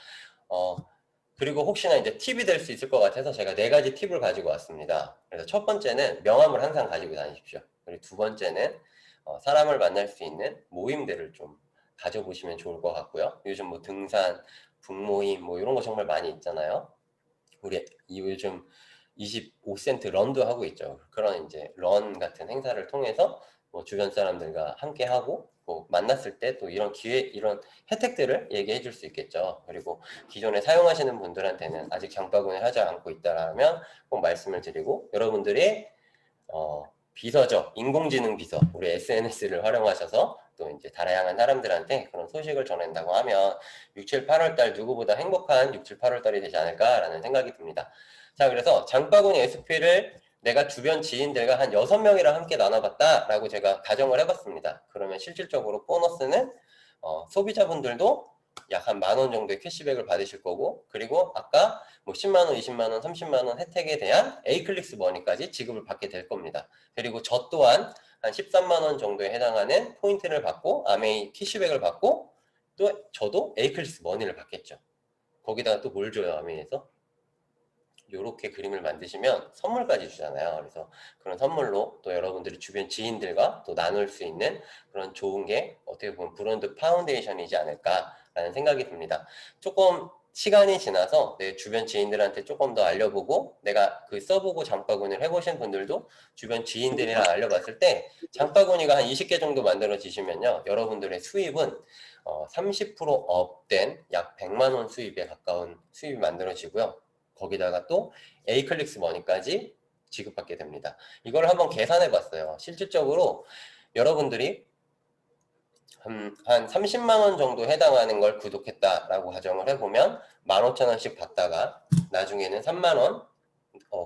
그리고 혹시나 이제 팁이 될 수 있을 것 같아서 제가 4가지 팁을 가지고 왔습니다. 그래서 첫 번째는 명함을 항상 가지고 다니십시오. 그리고 두 번째는 사람을 만날 수 있는 모임들을 좀 가져보시면 좋을 것 같고요. 요즘 뭐 등산, 북모임 뭐 이런 거 정말 많이 있잖아요. 우리 요즘 25센트 런도 하고 있죠. 그런 이제 런 같은 행사를 통해서 뭐 주변 사람들과 함께 하고 뭐 만났을 때 또 이런 기회, 이런 혜택들을 얘기해 줄 수 있겠죠. 그리고 기존에 사용하시는 분들한테는 아직 장바구니를 하지 않고 있다라면 꼭 말씀을 드리고, 여러분들이 비서죠. 인공지능 비서, 우리 SNS를 활용하셔서 또 이제 다양한 사람들한테 그런 소식을 전한다고 하면 6, 7, 8월 달 누구보다 행복한 6, 7, 8월 달이 되지 않을까라는 생각이 듭니다. 자, 그래서 장바구니 SP를 내가 주변 지인들과 한 6명이랑 함께 나눠봤다라고 제가 가정을 해봤습니다. 그러면 실질적으로 보너스는 소비자분들도 약 한 10,000원 정도의 캐시백을 받으실 거고, 그리고 아까 뭐 10만 원, 20만 원, 30만 원 혜택에 대한 에이클릭스 머니까지 지급을 받게 될 겁니다. 그리고 저 또한 한 13만 원 정도에 해당하는 포인트를 받고 아메이 캐시백을 받고, 또 저도 에이클릭스 머니를 받겠죠. 거기다가 또 뭘 줘요, 아메이에서? 요렇게 그림을 만드시면 선물까지 주잖아요. 그래서 그런 선물로 또 여러분들이 주변 지인들과 또 나눌 수 있는 그런 좋은 게 어떻게 보면 브랜드 파운데이션이지 않을까라는 생각이 듭니다. 조금 시간이 지나서 내 주변 지인들한테 조금 더 알려보고, 내가 그 써보고 장바구니를 해보신 분들도 주변 지인들이랑 알려봤을 때 장바구니가 한 20개 정도 만들어지시면요, 여러분들의 수입은 30% 업된 약 100만 원 수입에 가까운 수입이 만들어지고요. 거기다가 또 에이클릭스 머니까지 지급받게 됩니다. 이걸 한번 계산해 봤어요. 실질적으로 여러분들이 한 30만 원 정도 해당하는 걸 구독했다라고 가정을 해보면 15,000원씩 받다가 나중에는 3만 원,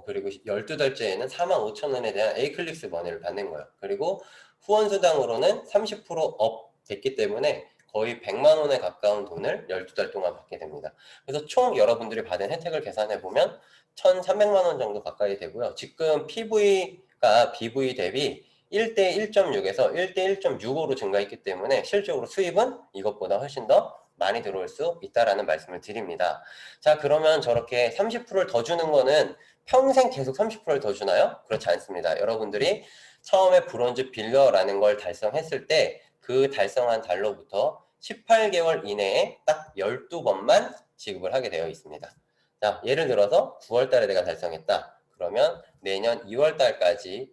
그리고 12달째에는 45,000원에 대한 에이클릭스 머니를 받는 거예요. 그리고 후원 수당으로는 30% 업 됐기 때문에 거의 100만 원에 가까운 돈을 12달 동안 받게 됩니다. 그래서 총 여러분들이 받은 혜택을 계산해 보면 1,300만 원 정도 가까이 되고요. 지금 PV가 BV 대비 1대 1.6에서 1대 1.65로 증가했기 때문에 실적으로 수입은 이것보다 훨씬 더 많이 들어올 수 있다라는 말씀을 드립니다. 자, 그러면 저렇게 30%를 더 주는 거는 평생 계속 30%를 더 주나요? 그렇지 않습니다. 여러분들이 처음에 브론즈 빌더라는 걸 달성했을 때 그 달성한 달로부터 18개월 이내에 딱 12번만 지급을 하게 되어 있습니다. 자, 예를 들어서 9월 달에 내가 달성했다. 그러면 내년 2월 달까지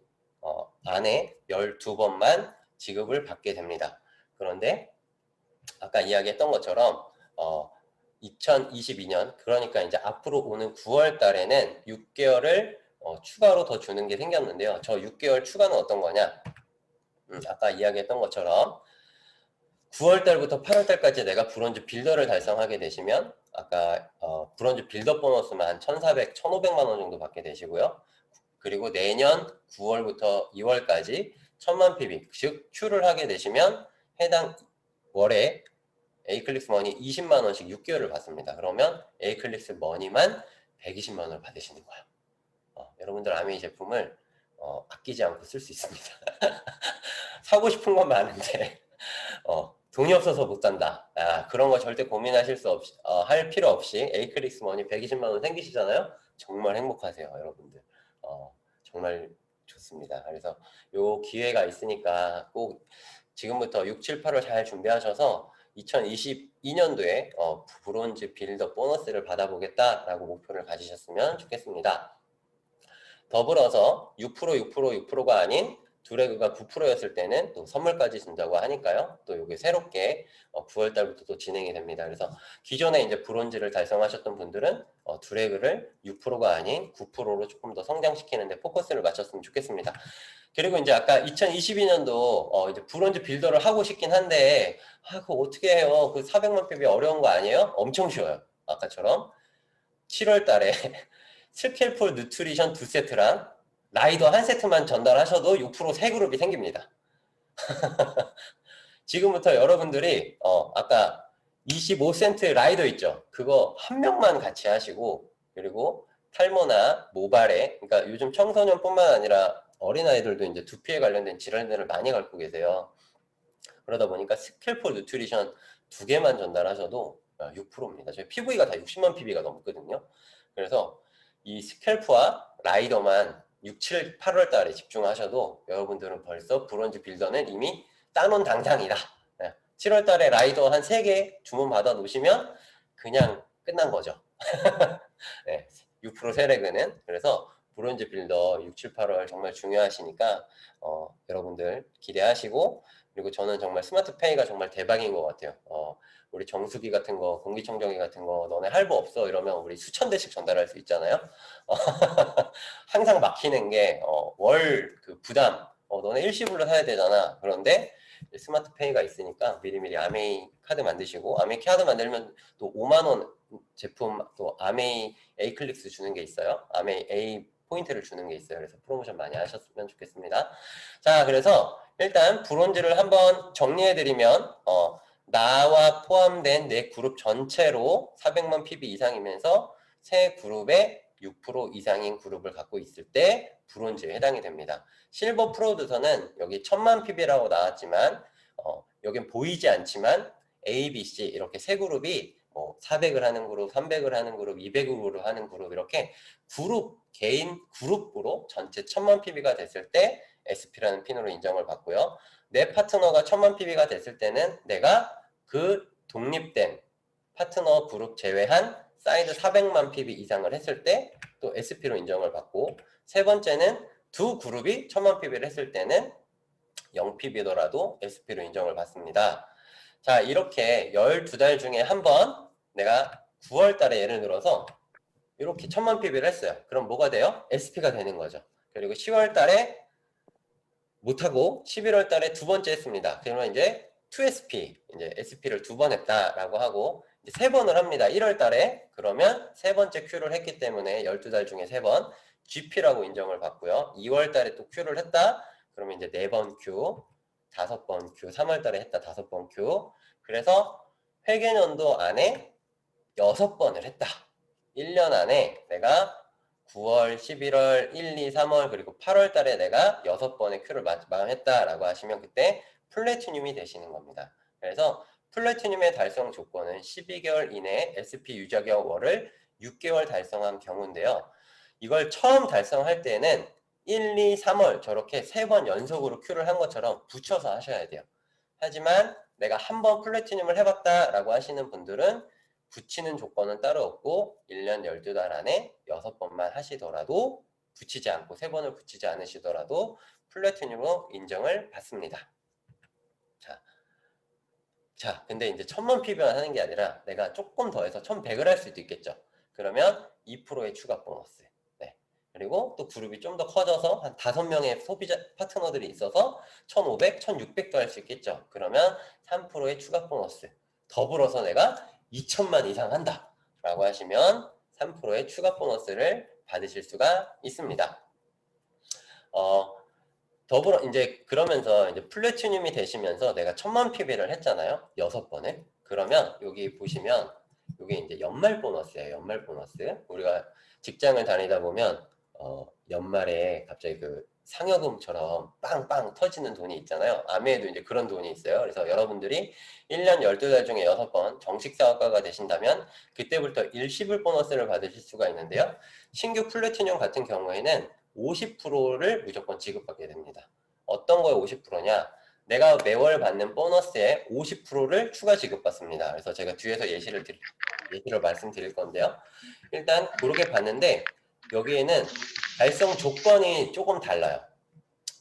안에 12번만 지급을 받게 됩니다. 그런데 아까 이야기했던 것처럼 2022년 그러니까 이제 앞으로 오는 9월 달에는 6개월을 추가로 더 주는 게 생겼는데요. 저 6개월 추가는 어떤 거냐? 아까 이야기했던 것처럼 9월 달부터 8월 달까지 내가 브론즈 빌더를 달성하게 되시면 아까 브론즈 빌더 보너스만 한 1,400, 1,500만 원 정도 받게 되시고요. 그리고 내년 9월부터 2월까지 1,000만 PB, 즉 Q를 하게 되시면 해당 월에 에이클립스 머니 20만 원씩 6개월을 받습니다. 그러면 에이클립스 머니만 120만 원을 받으시는 거예요. 여러분들 아메이 제품을 아끼지 않고 쓸 수 있습니다. 사고 싶은 건 많은데 돈이 없어서 못 산다. 그런 거 절대 고민하실 수 없이 할 필요 없이 에이클립스 머니 120만 원 생기시잖아요. 정말 행복하세요, 여러분들. 정말 좋습니다. 그래서 요 기회가 있으니까 꼭 지금부터 6, 7, 8월 잘 준비하셔서 2022년도에 브론즈 빌더 보너스를 받아보겠다라고 목표를 가지셨으면 좋겠습니다. 더불어서 6%가 아닌 두레그가 9%였을 때는 또 선물까지 준다고 하니까요. 또 이게 새롭게 9월 달부터 또 진행이 됩니다. 그래서 기존에 이제 브론즈를 달성하셨던 분들은 두레그를 6%가 아닌 9%로 조금 더 성장시키는데 포커스를 맞췄으면 좋겠습니다. 그리고 이제 아까 2022년도 이제 브론즈 빌더를 하고 싶긴 한데 그거 어떻게 해요? 그 400만 PB 어려운 거 아니에요? 엄청 쉬워요. 아까처럼 7월 달에 스켈폴 누트리션 2세트랑 라이더 1세트만 전달하셔도 6% 새 그룹이 생깁니다. 지금부터 여러분들이 아까 25센트 라이더 있죠? 그거 한 명만 같이 하시고 그리고 탈모나 모발에 그러니까 요즘 청소년뿐만 아니라 어린아이들도 이제 두피에 관련된 질환들을 많이 갖고 계세요. 그러다 보니까 스켈폴 누트리션 2개만 전달하셔도 6%입니다. 저희 PV가 다 60만 PB가 넘거든요. 그래서 이 스캘프와 라이더만 6, 7, 8월 달에 집중하셔도 여러분들은 벌써 브론즈 빌더는 이미 따놓은 당상이다. 7월 달에 라이더 한 3개 주문 받아 놓으시면 그냥 끝난 거죠. 6% 세레그는. 그래서 브론즈 빌더 6, 7, 8월 정말 중요하시니까 여러분들 기대하시고 그리고 저는 정말 스마트페이가 정말 대박인 것 같아요. 우리 정수기 같은 거, 공기청정기 같은 거 너네 할부 없어 이러면 우리 수천 대씩 전달할 수 있잖아요. 항상 막히는 게 월 그 부담, 너네 일시불로 사야 되잖아. 그런데 스마트페이가 있으니까 미리미리 아메이 카드 만드시고 아메이 카드 만들면 또 5만 원 제품 또 아메이 에이클릭스 주는 게 있어요. 아메이 A 포인트를 주는 게 있어요. 그래서 프로모션 많이 하셨으면 좋겠습니다. 자, 그래서 일단 브론즈를 한번 정리해드리면 나와 포함된 내 그룹 전체로 400만 PB 이상이면서 세 그룹에 6% 이상인 그룹을 갖고 있을 때 브론즈에 해당이 됩니다. 실버 프로듀서는 여기 1000만 PB라고 나왔지만 여긴 보이지 않지만 A, B, C 이렇게 세 그룹이 400을 하는 그룹, 300을 하는 그룹, 200으로 하는 그룹 이렇게 그룹, 개인 그룹으로 전체 1000만 PB가 됐을 때 SP라는 핀으로 인정을 받고요. 내 파트너가 1000만 PB가 됐을 때는 내가 그 독립된 파트너 그룹 제외한 사이드 400만 PB 이상을 했을 때 또 SP로 인정을 받고 세 번째는 두 그룹이 1000만 PB를 했을 때는 0PB더라도 SP로 인정을 받습니다. 자, 이렇게 12달 중에 한 번 내가 9월 달에 예를 들어서 이렇게 1000만 PB를 했어요. 그럼 뭐가 돼요? SP가 되는 거죠. 그리고 10월 달에 못하고 11월 달에 두 번째 했습니다. 그러면 이제 2SP, 이제 SP를 2번 했다라고 하고 이제 3번을 합니다. 1월 달에 그러면 세 번째 Q를 했기 때문에 12달 중에 3번 GP라고 인정을 받고요. 2월 달에 또 Q를 했다. 그러면 이제 4번 Q, 5번 Q, 3월 달에 했다 5번 Q, 그래서 회계연도 안에 6번을 했다. 1년 안에 내가 9월, 11월, 1, 2, 3월 그리고 8월 달에 내가 6번의 큐를 마감했다라고 하시면 그때 플래티늄이 되시는 겁니다. 그래서 플래티늄의 달성 조건은 12개월 이내에 SP 유자격월을 6개월 달성한 경우인데요. 이걸 처음 달성할 때는 1, 2, 3월 저렇게 3번 연속으로 큐를 한 것처럼 붙여서 하셔야 돼요. 하지만 내가 한 번 플래티늄을 해봤다라고 하시는 분들은 붙이는 조건은 따로 없고 1년 12달 안에 6번만 하시더라도 붙이지 않고 3번을 붙이지 않으시더라도 플래티늄으로 인정을 받습니다. 자, 근데 이제 1000만 PB만 하는 게 아니라 내가 조금 더해서 1100을 할 수도 있겠죠. 그러면 2%의 추가 보너스. 네. 그리고 또 그룹이 좀 더 커져서 한 5명의 소비자 파트너들이 있어서 1500, 1600도 할 수 있겠죠. 그러면 3%의 추가 보너스. 더불어서 내가 2000만 이상 한다. 라고 하시면 3%의 추가 보너스를 받으실 수가 있습니다. 더불어 이제 그러면서 이제 플래티늄이 되시면서 내가 1000만 PB를 했잖아요. 6번을. 그러면 여기 보시면 이게 이제 연말 보너스예요. 연말 보너스. 우리가 직장을 다니다 보면 연말에 갑자기 그 상여금처럼 빵빵 터지는 돈이 있잖아요. 아메에도 이제 그런 돈이 있어요. 그래서 여러분들이 1년 12달 중에 6번 정식 사업가가 되신다면 그때부터 일시불 보너스를 받으실 수가 있는데요. 신규 플래티늄 같은 경우에는 50%를 무조건 지급받게 됩니다. 어떤 거에 50%냐? 내가 매월 받는 보너스에 50%를 추가 지급받습니다. 그래서 제가 뒤에서 예시를 말씀드릴 건데요. 일단 그렇게 봤는데 여기에는 달성 조건이 조금 달라요.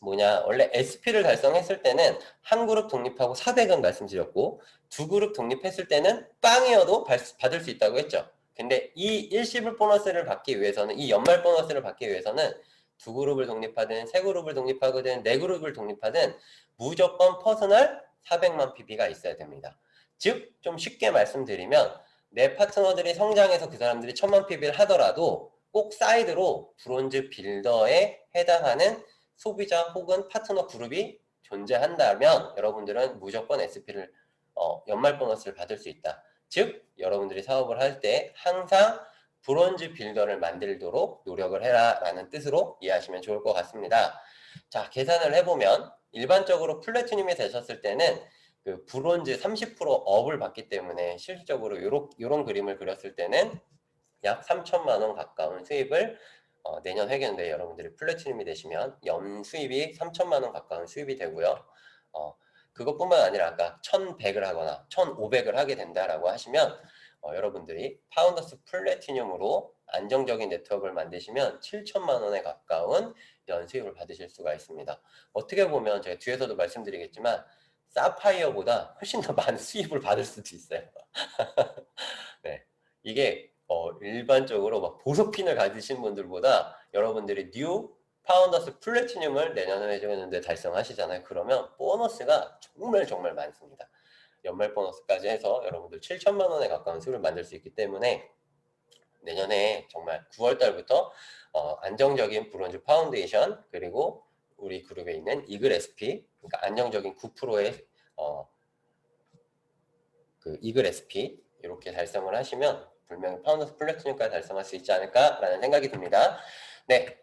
뭐냐? 원래 SP를 달성했을 때는 한 그룹 독립하고 400은 말씀드렸고 두 그룹 독립했을 때는 빵이어도 받을 수 있다고 했죠. 근데 이 일시불 보너스를 받기 위해서는 이 연말 보너스를 받기 위해서는 두 그룹을 독립하든 세 그룹을 독립하든 네 그룹을 독립하든 무조건 퍼스널 400만 PB가 있어야 됩니다. 즉 좀 쉽게 말씀드리면 내 파트너들이 성장해서 그 사람들이 1000만 PB를 하더라도 꼭 사이드로 브론즈 빌더에 해당하는 소비자 혹은 파트너 그룹이 존재한다면 여러분들은 무조건 SP를 연말 보너스를 받을 수 있다. 즉 여러분들이 사업을 할 때 항상 브론즈 빌더를 만들도록 노력을 해라 라는 뜻으로 이해하시면 좋을 것 같습니다. 자, 계산을 해보면 일반적으로 플래티늄이 되셨을 때는 그 브론즈 30% 업을 받기 때문에 실질적으로 이런 그림을 그렸을 때는 약 3천만 원 가까운 수입을 내년 회계연도에 여러분들이 플래티늄이 되시면 연 수입이 3천만 원 가까운 수입이 되고요. 그것뿐만 아니라 아까 1100을 하거나 1500을 하게 된다라고 하시면 여러분들이 파운더스 플래티늄으로 안정적인 네트워크를 만드시면 7천만 원에 가까운 연 수입을 받으실 수가 있습니다. 어떻게 보면 제가 뒤에서도 말씀드리겠지만 사파이어보다 훨씬 더 많은 수입을 받을 수도 있어요. 네, 이게 일반적으로 막 보석핀을 가지신 분들보다 여러분들이 뉴 파운더스 플래티늄을 내년 회계연도에 달성하시잖아요. 그러면 보너스가 정말 많습니다. 연말 보너스까지 해서 여러분들 7천만 원에 가까운 수를 만들 수 있기 때문에 내년에 정말 9월 달부터 안정적인 브론즈 파운데이션 그리고 우리 그룹에 있는 이글 SP 그러니까 안정적인 9%의 그 이글 SP 이렇게 달성을 하시면 분명히 파운더스 플래티늄까지 달성할 수 있지 않을까라는 생각이 듭니다. 네,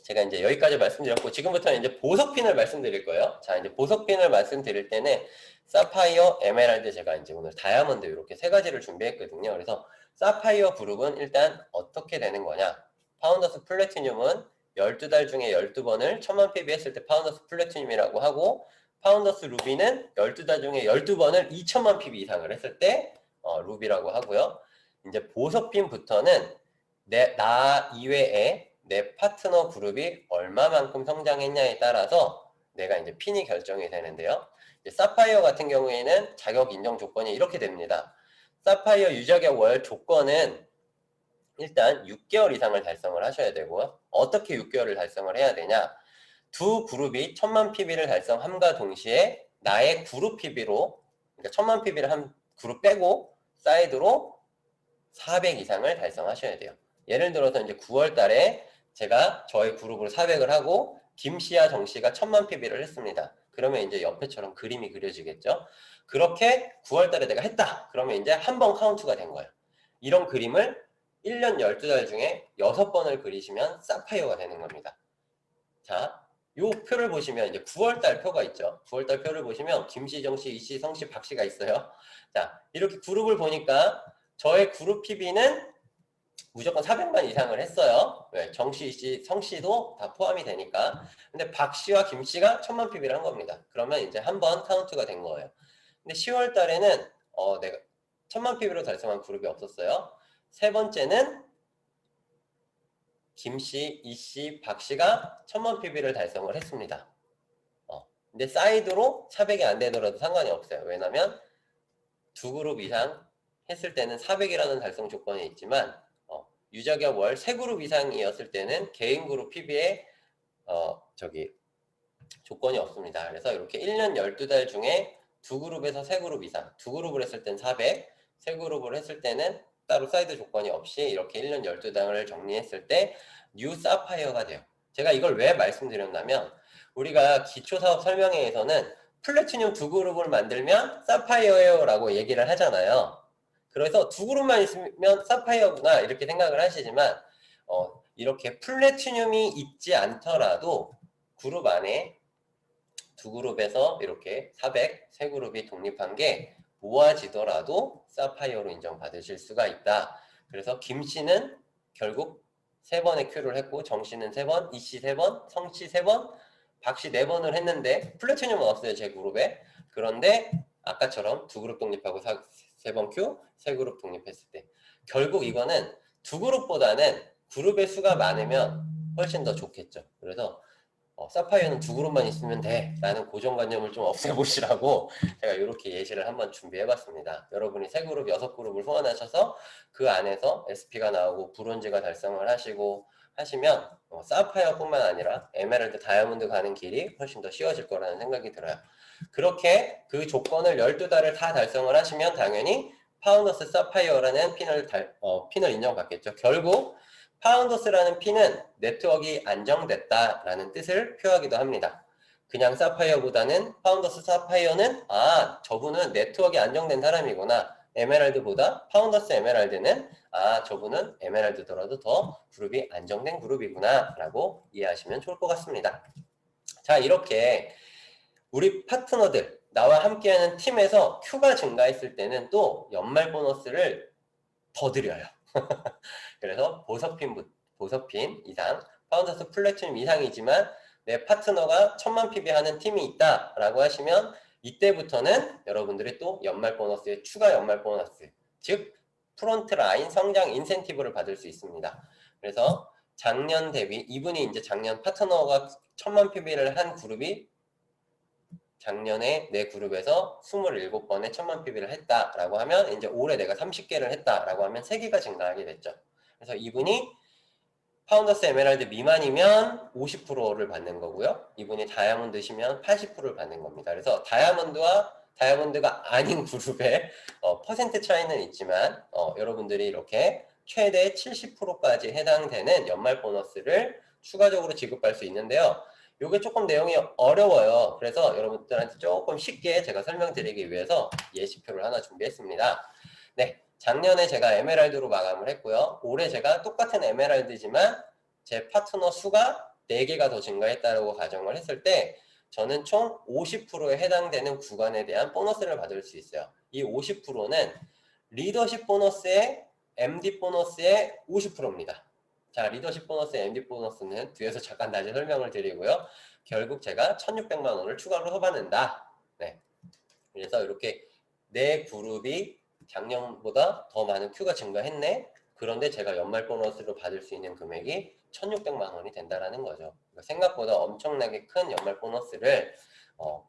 제가 이제 여기까지 말씀드렸고 지금부터는 이제 보석핀을 말씀드릴 거예요. 자, 이제 보석핀을 말씀드릴 때는 사파이어, 에메랄드 제가 이제 오늘 다이아몬드 이렇게 세 가지를 준비했거든요. 그래서 사파이어 그룹은 일단 어떻게 되는 거냐? 파운더스 플래티늄은 12달 중에 12번을 1000만 PB 했을 때 파운더스 플래티늄이라고 하고 파운더스 루비는 12달 중에 12번을 2000만 PB 이상을 했을 때 루비라고 하고요. 이제 보석핀부터는 나 이외에 내 파트너 그룹이 얼마만큼 성장했냐에 따라서 내가 이제 핀이 결정이 되는데요. 사파이어 같은 경우에는 자격 인정 조건이 이렇게 됩니다. 사파이어 유자격 월 조건은 일단 6개월 이상을 달성을 하셔야 되고요. 어떻게 6개월을 달성을 해야 되냐? 두 그룹이 1000만 PB를 달성함과 동시에 나의 그룹 PB로 그러니까 1000만 PB를 한 그룹 빼고 사이드로 400 이상을 달성하셔야 돼요. 예를 들어서 이제 9월 달에 제가 저희 그룹으로 400을 하고 김씨와 정씨가 1000만 PB를 했습니다. 그러면 이제 옆에처럼 그림이 그려지겠죠. 그렇게 9월 달에 내가 했다. 그러면 이제 한 번 카운트가 된 거예요. 이런 그림을 1년 12달 중에 6번을 그리시면 사파이어가 되는 겁니다. 자, 요 표를 보시면 이제 9월 달 표가 있죠. 9월 달 표를 보시면 김씨, 정씨, 이씨, 성씨, 박씨가 있어요. 자, 이렇게 그룹을 보니까 저의 그룹 PB는 무조건 400만 이상을 했어요. 왜? 정씨, 이씨, 성씨도 다 포함이 되니까. 근데 박씨와 김씨가 1000만 PB를 한 겁니다. 그러면 이제 한 번 카운트가 된 거예요. 근데 10월 달에는 내가 1000만 PB로 달성한 그룹이 없었어요. 세 번째는 김씨, 이씨, 박씨가 1000만 PB를 달성을 했습니다. 근데 사이드로 400이 안 되더라도 상관이 없어요. 왜냐면 두 그룹 이상 했을 때는 400이라는 달성 조건이 있지만 유저기업 월 세 그룹 이상이었을 때는 개인 그룹 PB에 조건이 없습니다. 그래서 이렇게 1년 12달 중에 두 그룹에서 세 그룹 이상, 두 그룹을 했을 땐 400, 세 그룹을 했을 때는 따로 사이드 조건이 없이 이렇게 1년 12달을 정리했을 때 뉴 사파이어가 돼요. 제가 이걸 왜 말씀드렸냐면 우리가 기초사업 설명회에서는 플래티늄 두 그룹을 만들면 사파이어예요 라고 얘기를 하잖아요. 그래서 두 그룹만 있으면 사파이어구나 이렇게 생각을 하시지만 이렇게 플래티늄이 있지 않더라도 그룹 안에 두 그룹에서 이렇게 400, 세 그룹이 독립한 게 모아지더라도 사파이어로 인정받으실 수가 있다. 그래서 김씨는 결국 3번의 큐를 했고 정씨는 3번, 이씨 3번, 성씨 3번, 박씨 4번을 했는데 플래티늄은 없어요. 제 그룹에. 그런데 아까처럼 두 그룹 독립하고 3번 큐, 세 그룹 독립했을 때 결국 이거는 두 그룹보다는 그룹의 수가 많으면 훨씬 더 좋겠죠. 그래서 사파이어는 두 그룹만 있으면 돼 라는 고정관념을 좀 없애보시라고 제가 이렇게 예시를 한번 준비해봤습니다. 여러분이 세 그룹, 6그룹을 후원하셔서 그 안에서 SP가 나오고 브론즈가 달성을 하시고 하시면 사파이어뿐만 아니라 에메랄드, 다이아몬드 가는 길이 훨씬 더 쉬워질 거라는 생각이 들어요. 그렇게 그 조건을 12달을 다 달성을 하시면 당연히 파운더스 사파이어라는 핀을 인정받겠죠. 결국 파운더스라는 핀은 네트워크가 안정됐다라는 뜻을 표하기도 합니다. 그냥 사파이어보다는 파운더스 사파이어는 저분은 네트워크가 안정된 사람이구나. 에메랄드보다 파운더스 에메랄드는 저분은 에메랄드더라도 더 그룹이 안정된 그룹이구나 라고 이해하시면 좋을 것 같습니다. 자, 이렇게 우리 파트너들 나와 함께하는 팀에서 큐가 증가했을 때는 또 연말 보너스를 더 드려요. 그래서 보석핀 이상, 파운더스 플래티늄 이상이지만 내 파트너가 1000만 PB 하는 팀이 있다라고 하시면 이때부터는 여러분들이 또 연말 보너스에 추가 연말 보너스, 즉 프론트라인 성장 인센티브를 받을 수 있습니다. 그래서 작년 대비 이분이 이제 작년 파트너가 1000만 PB를 한 그룹이 작년에 내 그룹에서 27번에 1000만 PB를 했다라고 하면 이제 올해 내가 30개를 했다라고 하면 3개가 증가하게 됐죠. 그래서 이분이 파운더스 에메랄드 미만이면 50%를 받는 거고요. 이분이 다이아몬드시면 80%를 받는 겁니다. 그래서 다이아몬드가 아닌 그룹의 퍼센트 차이는 있지만 여러분들이 이렇게 최대 70%까지 해당되는 연말 보너스를 추가적으로 지급할 수 있는데요. 이게 조금 내용이 어려워요. 그래서 여러분들한테 조금 쉽게 제가 설명드리기 위해서 예시표를 하나 준비했습니다. 네, 작년에 제가 에메랄드로 마감을 했고요. 올해 제가 똑같은 에메랄드지만 제 파트너 수가 4개가 더 증가했다고 가정을 했을 때 저는 총 50%에 해당되는 구간에 대한 보너스를 받을 수 있어요. 이 50%는 리더십 보너스의 MD 보너스의 50%입니다. 자, 리더십 보너스, MD 보너스는 뒤에서 잠깐 다시 설명을 드리고요. 결국 제가 1600만 원을 추가로 써받는다. 네. 그래서 이렇게 내 그룹이 작년보다 더 많은 큐가 증가했네. 그런데 제가 연말 보너스로 받을 수 있는 금액이 1600만 원이 된다라는 거죠. 생각보다 엄청나게 큰 연말 보너스를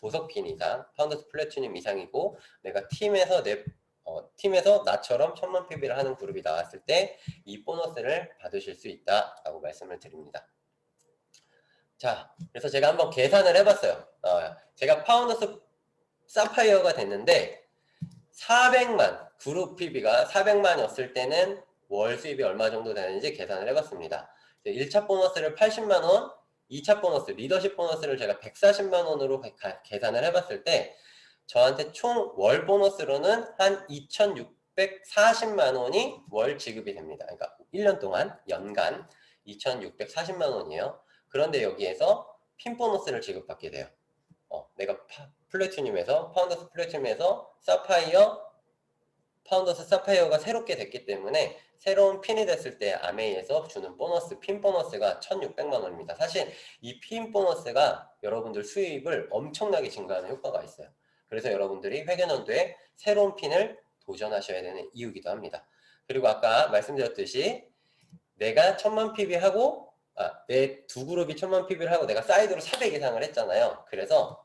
보석핀 이상, 파운더스 플래티늄 이상이고 내가 팀에서 나처럼 1000만 PB를 하는 그룹이 나왔을 때 이 보너스를 받으실 수 있다라고 말씀을 드립니다. 자, 그래서 제가 한번 계산을 해봤어요. 제가 파운더스 사파이어가 됐는데 400만, 그룹 PB가 400만이었을 때는 월 수입이 얼마 정도 되는지 계산을 해봤습니다. 1차 보너스를 80만 원, 2차 보너스, 리더십 보너스를 제가 140만 원으로 계산을 해봤을 때 저한테 총 월 보너스로는 한 2,640만 원이 월 지급이 됩니다. 그러니까 1년 동안 연간 2,640만 원이에요. 그런데 여기에서 핀 보너스를 지급받게 돼요. 내가 플래티늄에서 파운더스 플래티늄에서 파운더스 사파이어가 새롭게 됐기 때문에 새로운 핀이 됐을 때 아메이에서 주는 보너스, 핀 보너스가 1,600만 원입니다. 사실 이 핀 보너스가 여러분들 수입을 엄청나게 증가하는 효과가 있어요. 그래서 여러분들이 회계연도에 새로운 핀을 도전하셔야 되는 이유이기도 합니다. 그리고 아까 말씀드렸듯이 내가 1,000만 PB 하고 내 두 그룹이 1,000만 PB를 하고 내가 사이드로 400 이상을 했잖아요. 그래서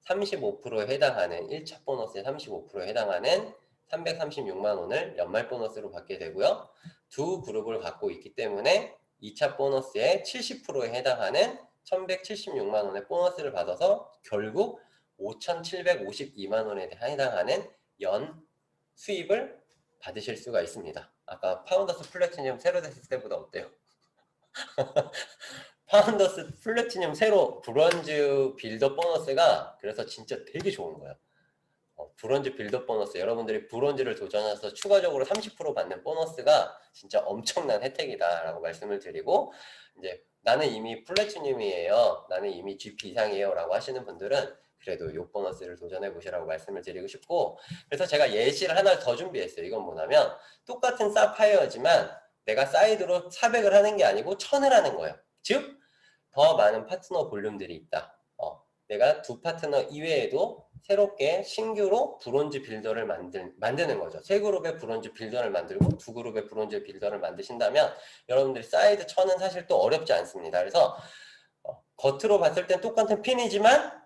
35%에 해당하는 1차 보너스의 35%에 해당하는 336만 원을 연말 보너스로 받게 되고요. 두 그룹을 갖고 있기 때문에 2차 보너스의 70%에 해당하는 1,176만 원의 보너스를 받아서 결국 5,752만 원에 해당하는 연 수입을 받으실 수가 있습니다. 아까 파운더스 플래티늄 새로 됐을 때보다 어때요? 파운더스 플래티늄 새로 브론즈 빌더 보너스가 그래서 진짜 되게 좋은 거예요. 브론즈 빌더 보너스, 여러분들이 브론즈를 도전해서 추가적으로 30% 받는 보너스가 진짜 엄청난 혜택이다 라고 말씀을 드리고, 이제 나는 이미 플래티늄이에요, 나는 이미 GP 이상이에요 라고 하시는 분들은 그래도 요 보너스를 도전해 보시라고 말씀을 드리고 싶고, 그래서 제가 예시를 하나 더 준비했어요. 이건 뭐냐면 똑같은 사파이어지만 내가 사이드로 400을 하는 게 아니고 1000을 하는 거예요. 즉 더 많은 파트너 볼륨들이 있다. 내가 두 파트너 이외에도 새롭게 신규로 브론즈 빌더를 만드는 거죠. 세 그룹의 브론즈 빌더를 만들고 두 그룹의 브론즈 빌더를 만드신다면 여러분들이 사이드 1000은 사실 또 어렵지 않습니다. 그래서 겉으로 봤을 땐 똑같은 핀이지만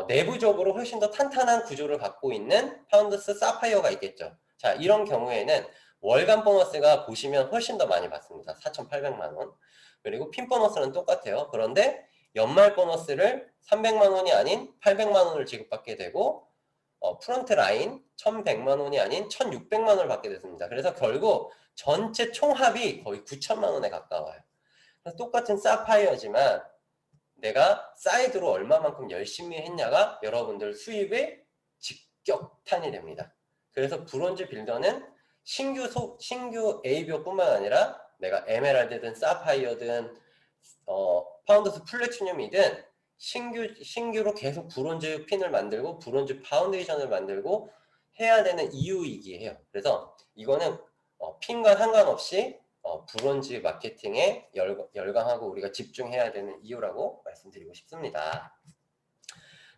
내부적으로 훨씬 더 탄탄한 구조를 갖고 있는 파운더스 사파이어가 있겠죠. 자, 이런 경우에는 월간 보너스가 보시면 훨씬 더 많이 받습니다. 4,800만 원. 그리고 핀 보너스는 똑같아요. 그런데 연말 보너스를 300만 원이 아닌 800만 원을 지급받게 되고 프론트 라인 1,100만 원이 아닌 1,600만 원을 받게 됐습니다. 그래서 결국 전체 총합이 거의 9천만 원에 가까워요. 그래서 똑같은 사파이어지만 내가 사이드로 얼마만큼 열심히 했냐가 여러분들 수입의 직격탄이 됩니다. 그래서 브론즈 빌더는 신규 ABO뿐만 아니라 내가 에메랄드든 사파이어든 파운더스 플래티늄이든 신규로 계속 브론즈 핀을 만들고 브론즈 파운데이션을 만들고 해야 되는 이유이기 해요. 그래서 이거는 핀과 상관없이 브론즈 마케팅에 열광하고 우리가 집중해야 되는 이유라고 말씀드리고 싶습니다.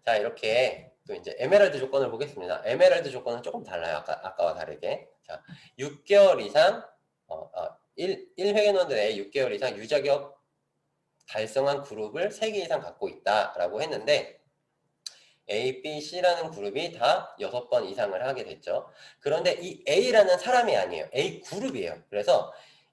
자, 이렇게 또 이제 에메랄드 조건을 보겠습니다. 에메랄드 조건은 조금 달라요. 아까와 다르게. 자, 6개월 이상 1회계연도 내에 6개월 이상 유자격 달성한 그룹을 3개 이상 갖고 있다라고 했는데 A, B, C라는 그룹이 다 6번 이상을 하게 됐죠. 그런데 이 A라는 사람이 아니에요. A 그룹이에요. 그래서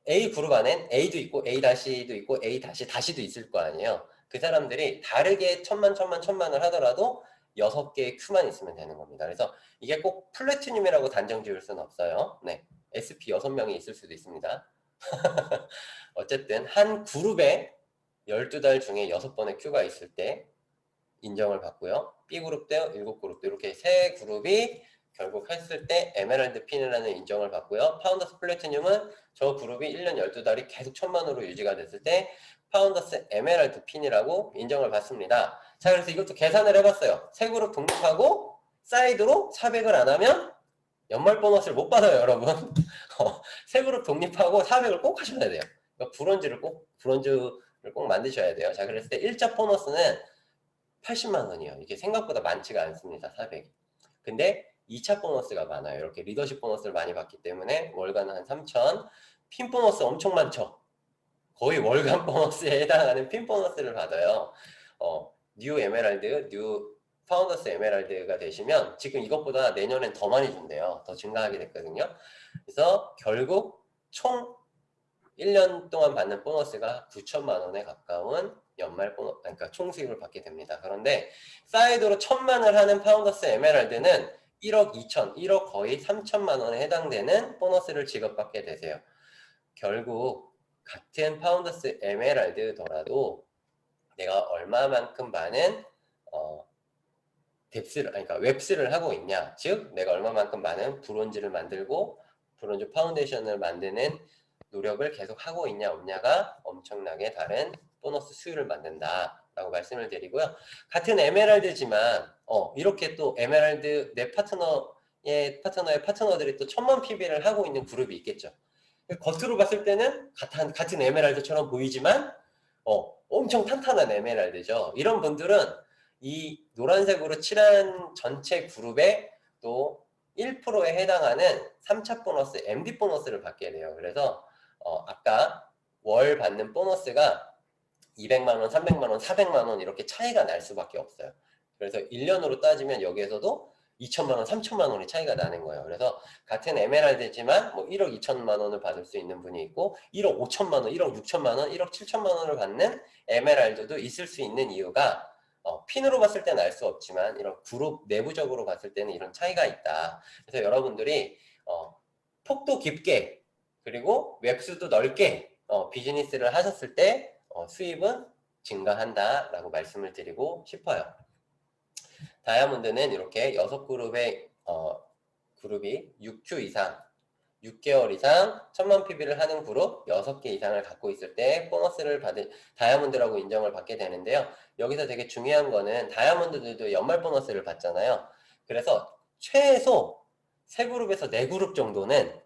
A 그룹 안엔 A도 있고 A-도 있고 A-도 있을 거 아니에요. 그 사람들이 다르게 천만을 하더라도 6개의 큐만 있으면 되는 겁니다. 그래서 이게 꼭 플래티늄이라고 단정 지을 수는 없어요. 네, SP 6명이 있을 수도 있습니다. 어쨌든 한 그룹에 12달 중에 6번의 큐가 있을 때 인정을 받고요. B그룹도 7그룹도 이렇게 세 그룹이 결국 했을 때 에메랄드 핀이라는 인정을 받고요. 파운더스 플래티늄은 저 그룹이 1년 12달이 계속 1,000만으로 유지가 됐을 때 파운더스 에메랄드 핀이라고 인정을 받습니다. 자, 그래서 이것도 계산을 해봤어요. 세 그룹 독립하고 사이드로 400을 안 하면 연말 보너스를 못 받아요, 여러분. 세 그룹 독립하고 400을 꼭 하셔야 돼요. 그러니까 브론즈를 꼭 만드셔야 돼요. 자, 그랬을 때 1차 보너스는 80만 원이에요. 이게 생각보다 많지가 않습니다, 400이. 근데 2차 보너스가 많아요. 이렇게 리더십 보너스를 많이 받기 때문에 월간 한 3천, 핀 보너스 엄청 많죠. 거의 월간 보너스에 해당하는 핀 보너스를 받아요. 뉴 에메랄드, 뉴 파운더스 에메랄드가 되시면 지금 이것보다 내년엔 더 많이 준대요. 더 증가하게 됐거든요. 그래서 결국 총 1년 동안 받는 보너스가 9천만 원에 가까운 연말 보너스, 그러니까 총 수익을 받게 됩니다. 그런데 사이드로 1,000만을 하는 파운더스 에메랄드는 1억 2천, 1억 거의 3천만 원에 해당되는 보너스를 지급받게 되세요. 결국 같은 파운더스 에메랄드더라도 내가 얼마만큼 많은 뎁스를, 그러니까 웹스를 하고 있냐, 즉 내가 얼마만큼 많은 브론즈를 만들고 브론즈 파운데이션을 만드는 노력을 계속 하고 있냐 없냐가 엄청나게 다른 보너스 수율을 만든다라고 말씀을 드리고요. 같은 에메랄드지만 이렇게 또 에메랄드 내 파트너의 파트너들이 또 1000만 PB를 하고 있는 그룹이 있겠죠. 겉으로 봤을 때는 같은 에메랄드처럼 보이지만 엄청 탄탄한 에메랄드죠. 이런 분들은 이 노란색으로 칠한 전체 그룹의 또 1%에 해당하는 3차 보너스, MD 보너스를 받게 돼요. 그래서 아까 월 받는 보너스가 200만 원, 300만 원, 400만 원 이렇게 차이가 날 수밖에 없어요. 그래서 1년으로 따지면 여기에서도 2천만 원, 3천만 원이 차이가 나는 거예요. 그래서 같은 에메랄드지만 뭐 1억 2천만 원을 받을 수 있는 분이 있고 1억 5천만 원, 1억 6천만 원, 1억 7천만 원을 받는 에메랄드도 있을 수 있는 이유가 핀으로 봤을 때는 알 수 없지만 이런 그룹 내부적으로 봤을 때는 이런 차이가 있다. 그래서 여러분들이 폭도 깊게 그리고 웹수도 넓게 비즈니스를 하셨을 때 수입은 증가한다라고 말씀을 드리고 싶어요. 다이아몬드는 이렇게 6그룹의 그룹이 6Q 이상 6개월 이상 1000만 PB를 하는 그룹 6개 이상을 갖고 있을 때 보너스를 받을 다이아몬드라고 인정을 받게 되는데요. 여기서 되게 중요한 거는 다이아몬드들도 연말 보너스를 받잖아요. 그래서 최소 3그룹에서 4그룹 정도는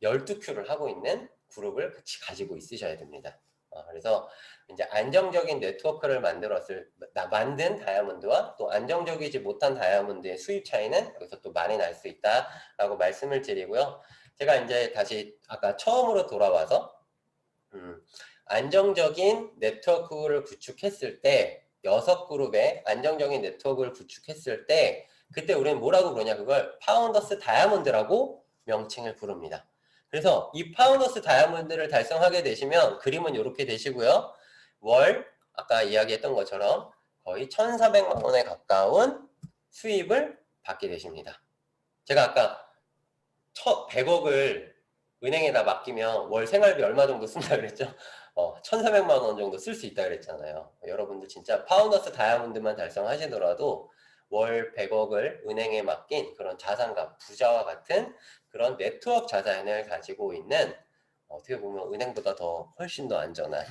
12Q를 하고 있는 그룹을 같이 가지고 있으셔야 됩니다. 그래서 이제 안정적인 네트워크를 만든 다이아몬드와 또 안정적이지 못한 다이아몬드의 수입 차이는 여기서 또 많이 날 수 있다라고 말씀을 드리고요. 제가 이제 다시 아까 처음으로 돌아와서 안정적인 네트워크를 구축했을 때 6그룹의 안정적인 네트워크를 구축했을 때 그때 우리는 뭐라고 부르냐, 그걸 파운더스 다이아몬드라고 명칭을 부릅니다. 그래서 이 파운더스 다이아몬드를 달성하게 되시면 그림은 이렇게 되시고요. 월 아까 이야기했던 것처럼 거의 1,400만 원에 가까운 수입을 받게 되십니다. 제가 아까 100억을 은행에다 맡기면 월 생활비 얼마 정도 쓴다 그랬죠? 1,400만 원 정도 쓸 수 있다 그랬잖아요. 여러분들 진짜 파운더스 다이아몬드만 달성하시더라도 월 100억을 은행에 맡긴 그런 자산가, 부자와 같은 그런 네트워크 자산을 가지고 있는 어떻게 보면 은행보다 훨씬 더 안전한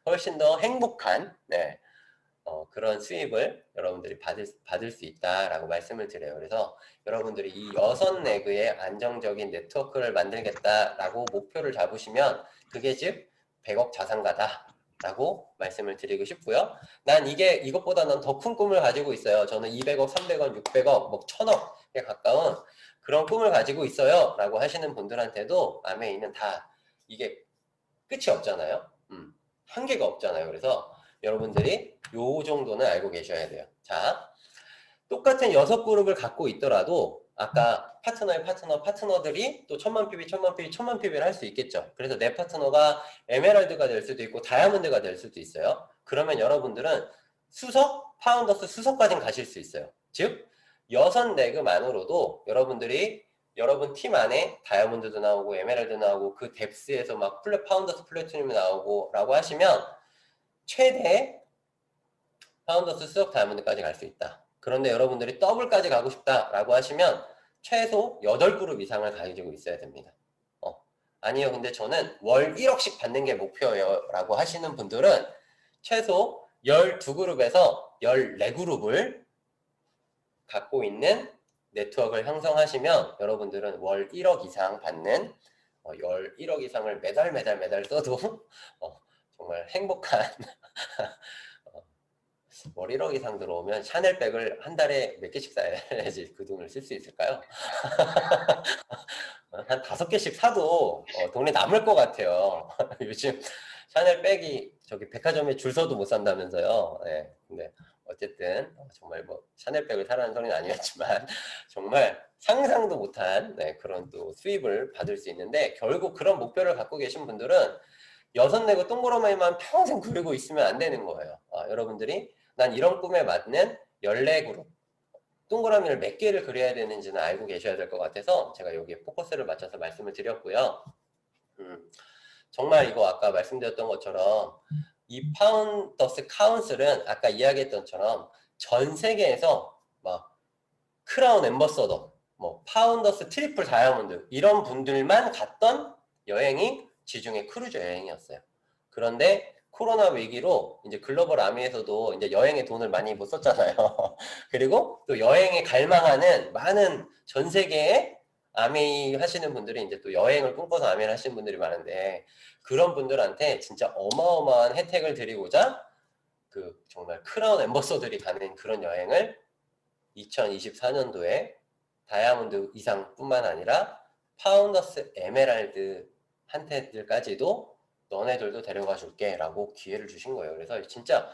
훨씬 더 행복한 그런 수입을 여러분들이 받을 수 있다라고 말씀을 드려요. 그래서 여러분들이 이 6레그의 안정적인 네트워크를 만들겠다라고 목표를 잡으시면 그게 즉 100억 자산가다라고 말씀을 드리고 싶고요. 난 이것보다 난 더 큰 꿈을 가지고 있어요. 저는 200억, 300억, 600억, 뭐 1000억에 가까운 그런 꿈을 가지고 있어요 라고 하시는 분들한테도 아메이는 다 이게 끝이 없잖아요. 한계가 없잖아요. 그래서 여러분들이 요 정도는 알고 계셔야 돼요. 자, 똑같은 6그룹을 갖고 있더라도 아까 파트너들이 또 1000만 PB, 1000만 PB, 1000만 PB를 할 수 있겠죠. 그래서 내 파트너가 에메랄드가 될 수도 있고 다이아몬드가 될 수도 있어요. 그러면 여러분들은 파운더스 수석까지는 가실 수 있어요. 즉 6레그만으로도 여러분들이 여러분 팀 안에 다이아몬드도 나오고 에메랄드 나오고 그 뎁스에서 막 파운더스 플래티늄이 나오고 라고 하시면 최대 파운더스 수석 다이아몬드까지 갈 수 있다. 그런데 여러분들이 더블까지 가고 싶다라고 하시면 최소 8그룹 이상을 가지고 있어야 됩니다. 아니요, 근데 저는 월 1억씩 받는 게 목표예요 라고 하시는 분들은 최소 12그룹에서 14그룹을 갖고 있는 네트워크를 형성하시면 여러분들은 월 1억 이상 받는 1억 이상을 매달 써도 정말 행복한 월 1억 이상 들어오면 샤넬백을 한 달에 몇 개씩 사야지 그 돈을 쓸 수 있을까요? 한 5개씩 사도 돈이 남을 것 같아요. 요즘 샤넬백이 저기 백화점에 줄 서도 못 산다면서요. 네, 근데 어쨌든 정말 뭐 샤넬백을 사라는 소리는 아니었지만 정말 상상도 못한 그런 또 수입을 받을 수 있는데 결국 그런 목표를 갖고 계신 분들은 6레그 동그라미만 평생 그리고 있으면 안 되는 거예요. 여러분들이 난 이런 꿈에 맞는 14그룹 동그라미를 몇 개를 그려야 되는지는 알고 계셔야 될 것 같아서 제가 여기에 포커스를 맞춰서 말씀을 드렸고요. 정말 이거 아까 말씀드렸던 것처럼 이 파운더스 카운슬은 아까 이야기했던 것처럼 전 세계에서 막 크라운 앰버서더, 뭐 파운더스 트리플 다이아몬드 이런 분들만 갔던 여행이 지중해 크루즈 여행이었어요. 그런데 코로나 위기로 이제 글로벌 아미에서도 이제 여행에 돈을 많이 못 썼잖아요. 그리고 또 여행에 갈망하는 많은 전 세계의 아미 하시는 분들이 이제 또 여행을 꿈꿔서 아미를 하시는 분들이 많은데 그런 분들한테 진짜 어마어마한 혜택을 드리고자 그 정말 크라운 앰버서들이 가는 그런 여행을 2024년도에 다이아몬드 이상뿐만 아니라 파운더스 에메랄드 한테들까지도 너네들도 데려가 줄게 라고 기회를 주신 거예요. 그래서 진짜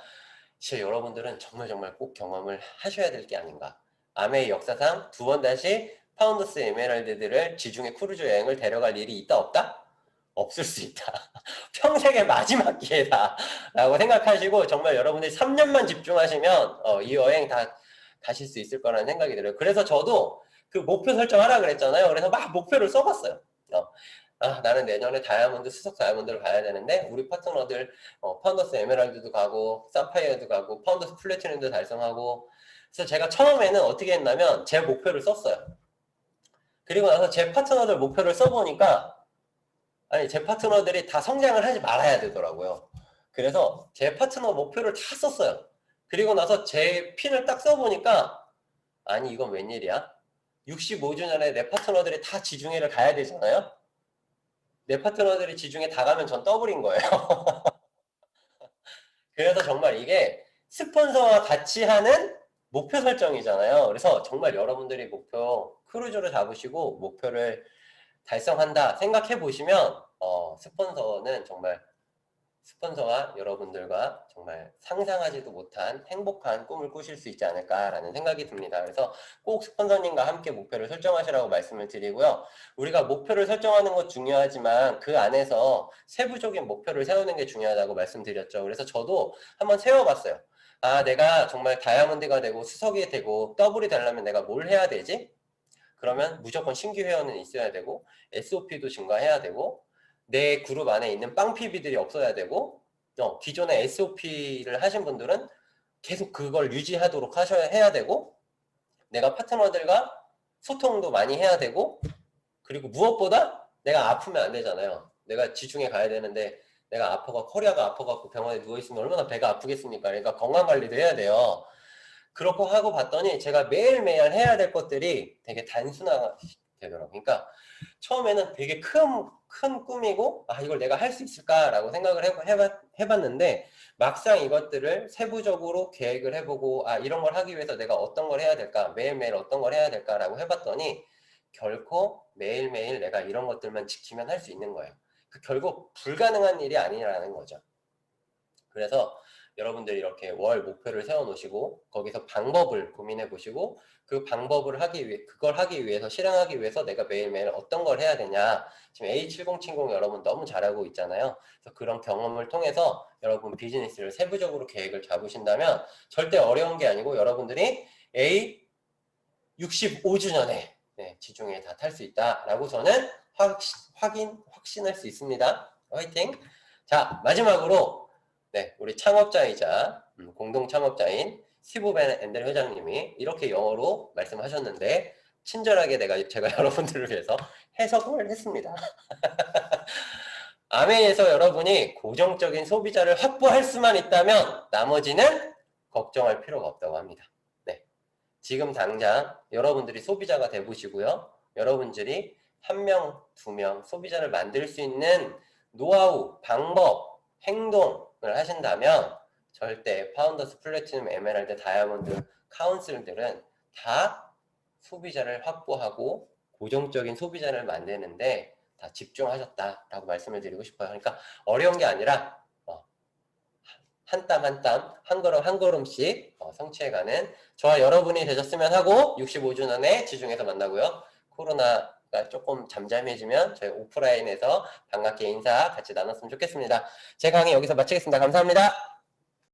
여러분들은 정말 꼭 경험을 하셔야 될 게 아닌가. 아메의 역사상 두 번 다시 파운더스 에메랄드들을 지중해 크루즈 여행을 데려갈 일이 있다 없다? 없을 수 있다. 평생의 마지막 기회다 라고 생각하시고 정말 여러분들이 3년만 집중하시면 이 여행 다 가실 수 있을 거라는 생각이 들어요. 그래서 저도 그 목표 설정하라 그랬잖아요. 그래서 막 목표를 써봤어요. 나는 내년에 다이아몬드, 수석 다이아몬드를 가야 되는데 우리 파트너들 파운더스 에메랄드도 가고 사파이어도 가고 파운더스 플래티넘도 달성하고 그래서 제가 처음에는 어떻게 했냐면 제 목표를 썼어요. 그리고 나서 제 파트너들 목표를 써보니까 아니 제 파트너들이 다 성장을 하지 말아야 되더라고요. 그래서 제 파트너 목표를 다 썼어요. 그리고 나서 제 핀을 딱 써보니까 아니 이건 웬일이야? 65주년에 내 파트너들이 다 지중해를 가야 되잖아요? 내 파트너들이 지중해 다 가면 전 더블인 거예요. 그래서 정말 이게 스폰서와 같이 하는 목표 설정이잖아요. 그래서 정말 여러분들이 목표 크루즈를 잡으시고 목표를 달성한다 생각해 보시면 스폰서는 정말 스폰서와 여러분들과 정말 상상하지도 못한 행복한 꿈을 꾸실 수 있지 않을까라는 생각이 듭니다. 그래서 꼭 스폰서님과 함께 목표를 설정하시라고 말씀을 드리고요. 우리가 목표를 설정하는 것 중요하지만 그 안에서 세부적인 목표를 세우는 게 중요하다고 말씀드렸죠. 그래서 저도 한번 세워봤어요. 내가 정말 다이아몬드가 되고 수석이 되고 더블이 되려면 내가 뭘 해야 되지? 그러면 무조건 신규 회원은 있어야 되고 SOP도 증가해야 되고 내 그룹 안에 있는 빵 PB들이 없어야 되고 기존에 SOP를 하신 분들은 계속 그걸 유지하도록 해야 되고 내가 파트너들과 소통도 많이 해야 되고 그리고 무엇보다 내가 아프면 안 되잖아요. 내가 지중해 가야 되는데 내가 허리가 아파갖고 병원에 누워있으면 얼마나 배가 아프겠습니까? 그러니까 건강관리도 해야 돼요. 그렇고 하고 봤더니 제가 매일매일 해야 될 것들이 되게 단순화가 되더라고요. 그러니까 처음에는 되게 큰 꿈이고 이걸 내가 할 수 있을까라고 생각을 해봤는데 막상 이것들을 세부적으로 계획을 해보고 이런 걸 하기 위해서 내가 어떤 걸 해야 될까 매일매일 어떤 걸 해야 될까라고 해봤더니 결코 매일매일 내가 이런 것들만 지키면 할 수 있는 거예요. 결국 불가능한 일이 아니라는 거죠. 그래서 여러분들이 이렇게 월 목표를 세워놓으시고 거기서 방법을 고민해 보시고 그 방법을 그걸 하기 위해서 실행하기 위해서 내가 매일매일 어떤 걸 해야 되냐. 지금 A7070 여러분 너무 잘하고 있잖아요. 그래서 그런 경험을 통해서 여러분 비즈니스를 세부적으로 계획을 잡으신다면 절대 어려운 게 아니고 여러분들이 A65주년에 지중해 다 탈 수 있다라고 저는 확신할 수 있습니다. 화이팅! 자, 마지막으로 우리 창업자이자 공동 창업자인 스티브 벤 앤델 회장님이 이렇게 영어로 말씀하셨는데 친절하게 제가 여러분들을 위해서 해석을 했습니다. 아메이에서 여러분이 고정적인 소비자를 확보할 수만 있다면 나머지는 걱정할 필요가 없다고 합니다. 지금 당장 여러분들이 소비자가 되보시고요. 여러분들이 1명, 2명 소비자를 만들 수 있는 노하우, 방법, 행동을 하신다면 절대 파운더스, 플래티넘, 에메랄드, 다이아몬드, 카운슬들은 다 소비자를 확보하고 고정적인 소비자를 만드는데 다 집중하셨다라고 말씀을 드리고 싶어요. 그러니까 어려운 게 아니라 한 땀 한 땀, 한 걸음 한 걸음씩 성취해가는 저와 여러분이 되셨으면 하고 65주년에 지중해서 만나고요. 코로나가 조금 잠잠해지면 저희 오프라인에서 반갑게 인사 같이 나눴으면 좋겠습니다. 제 강의 여기서 마치겠습니다. 감사합니다.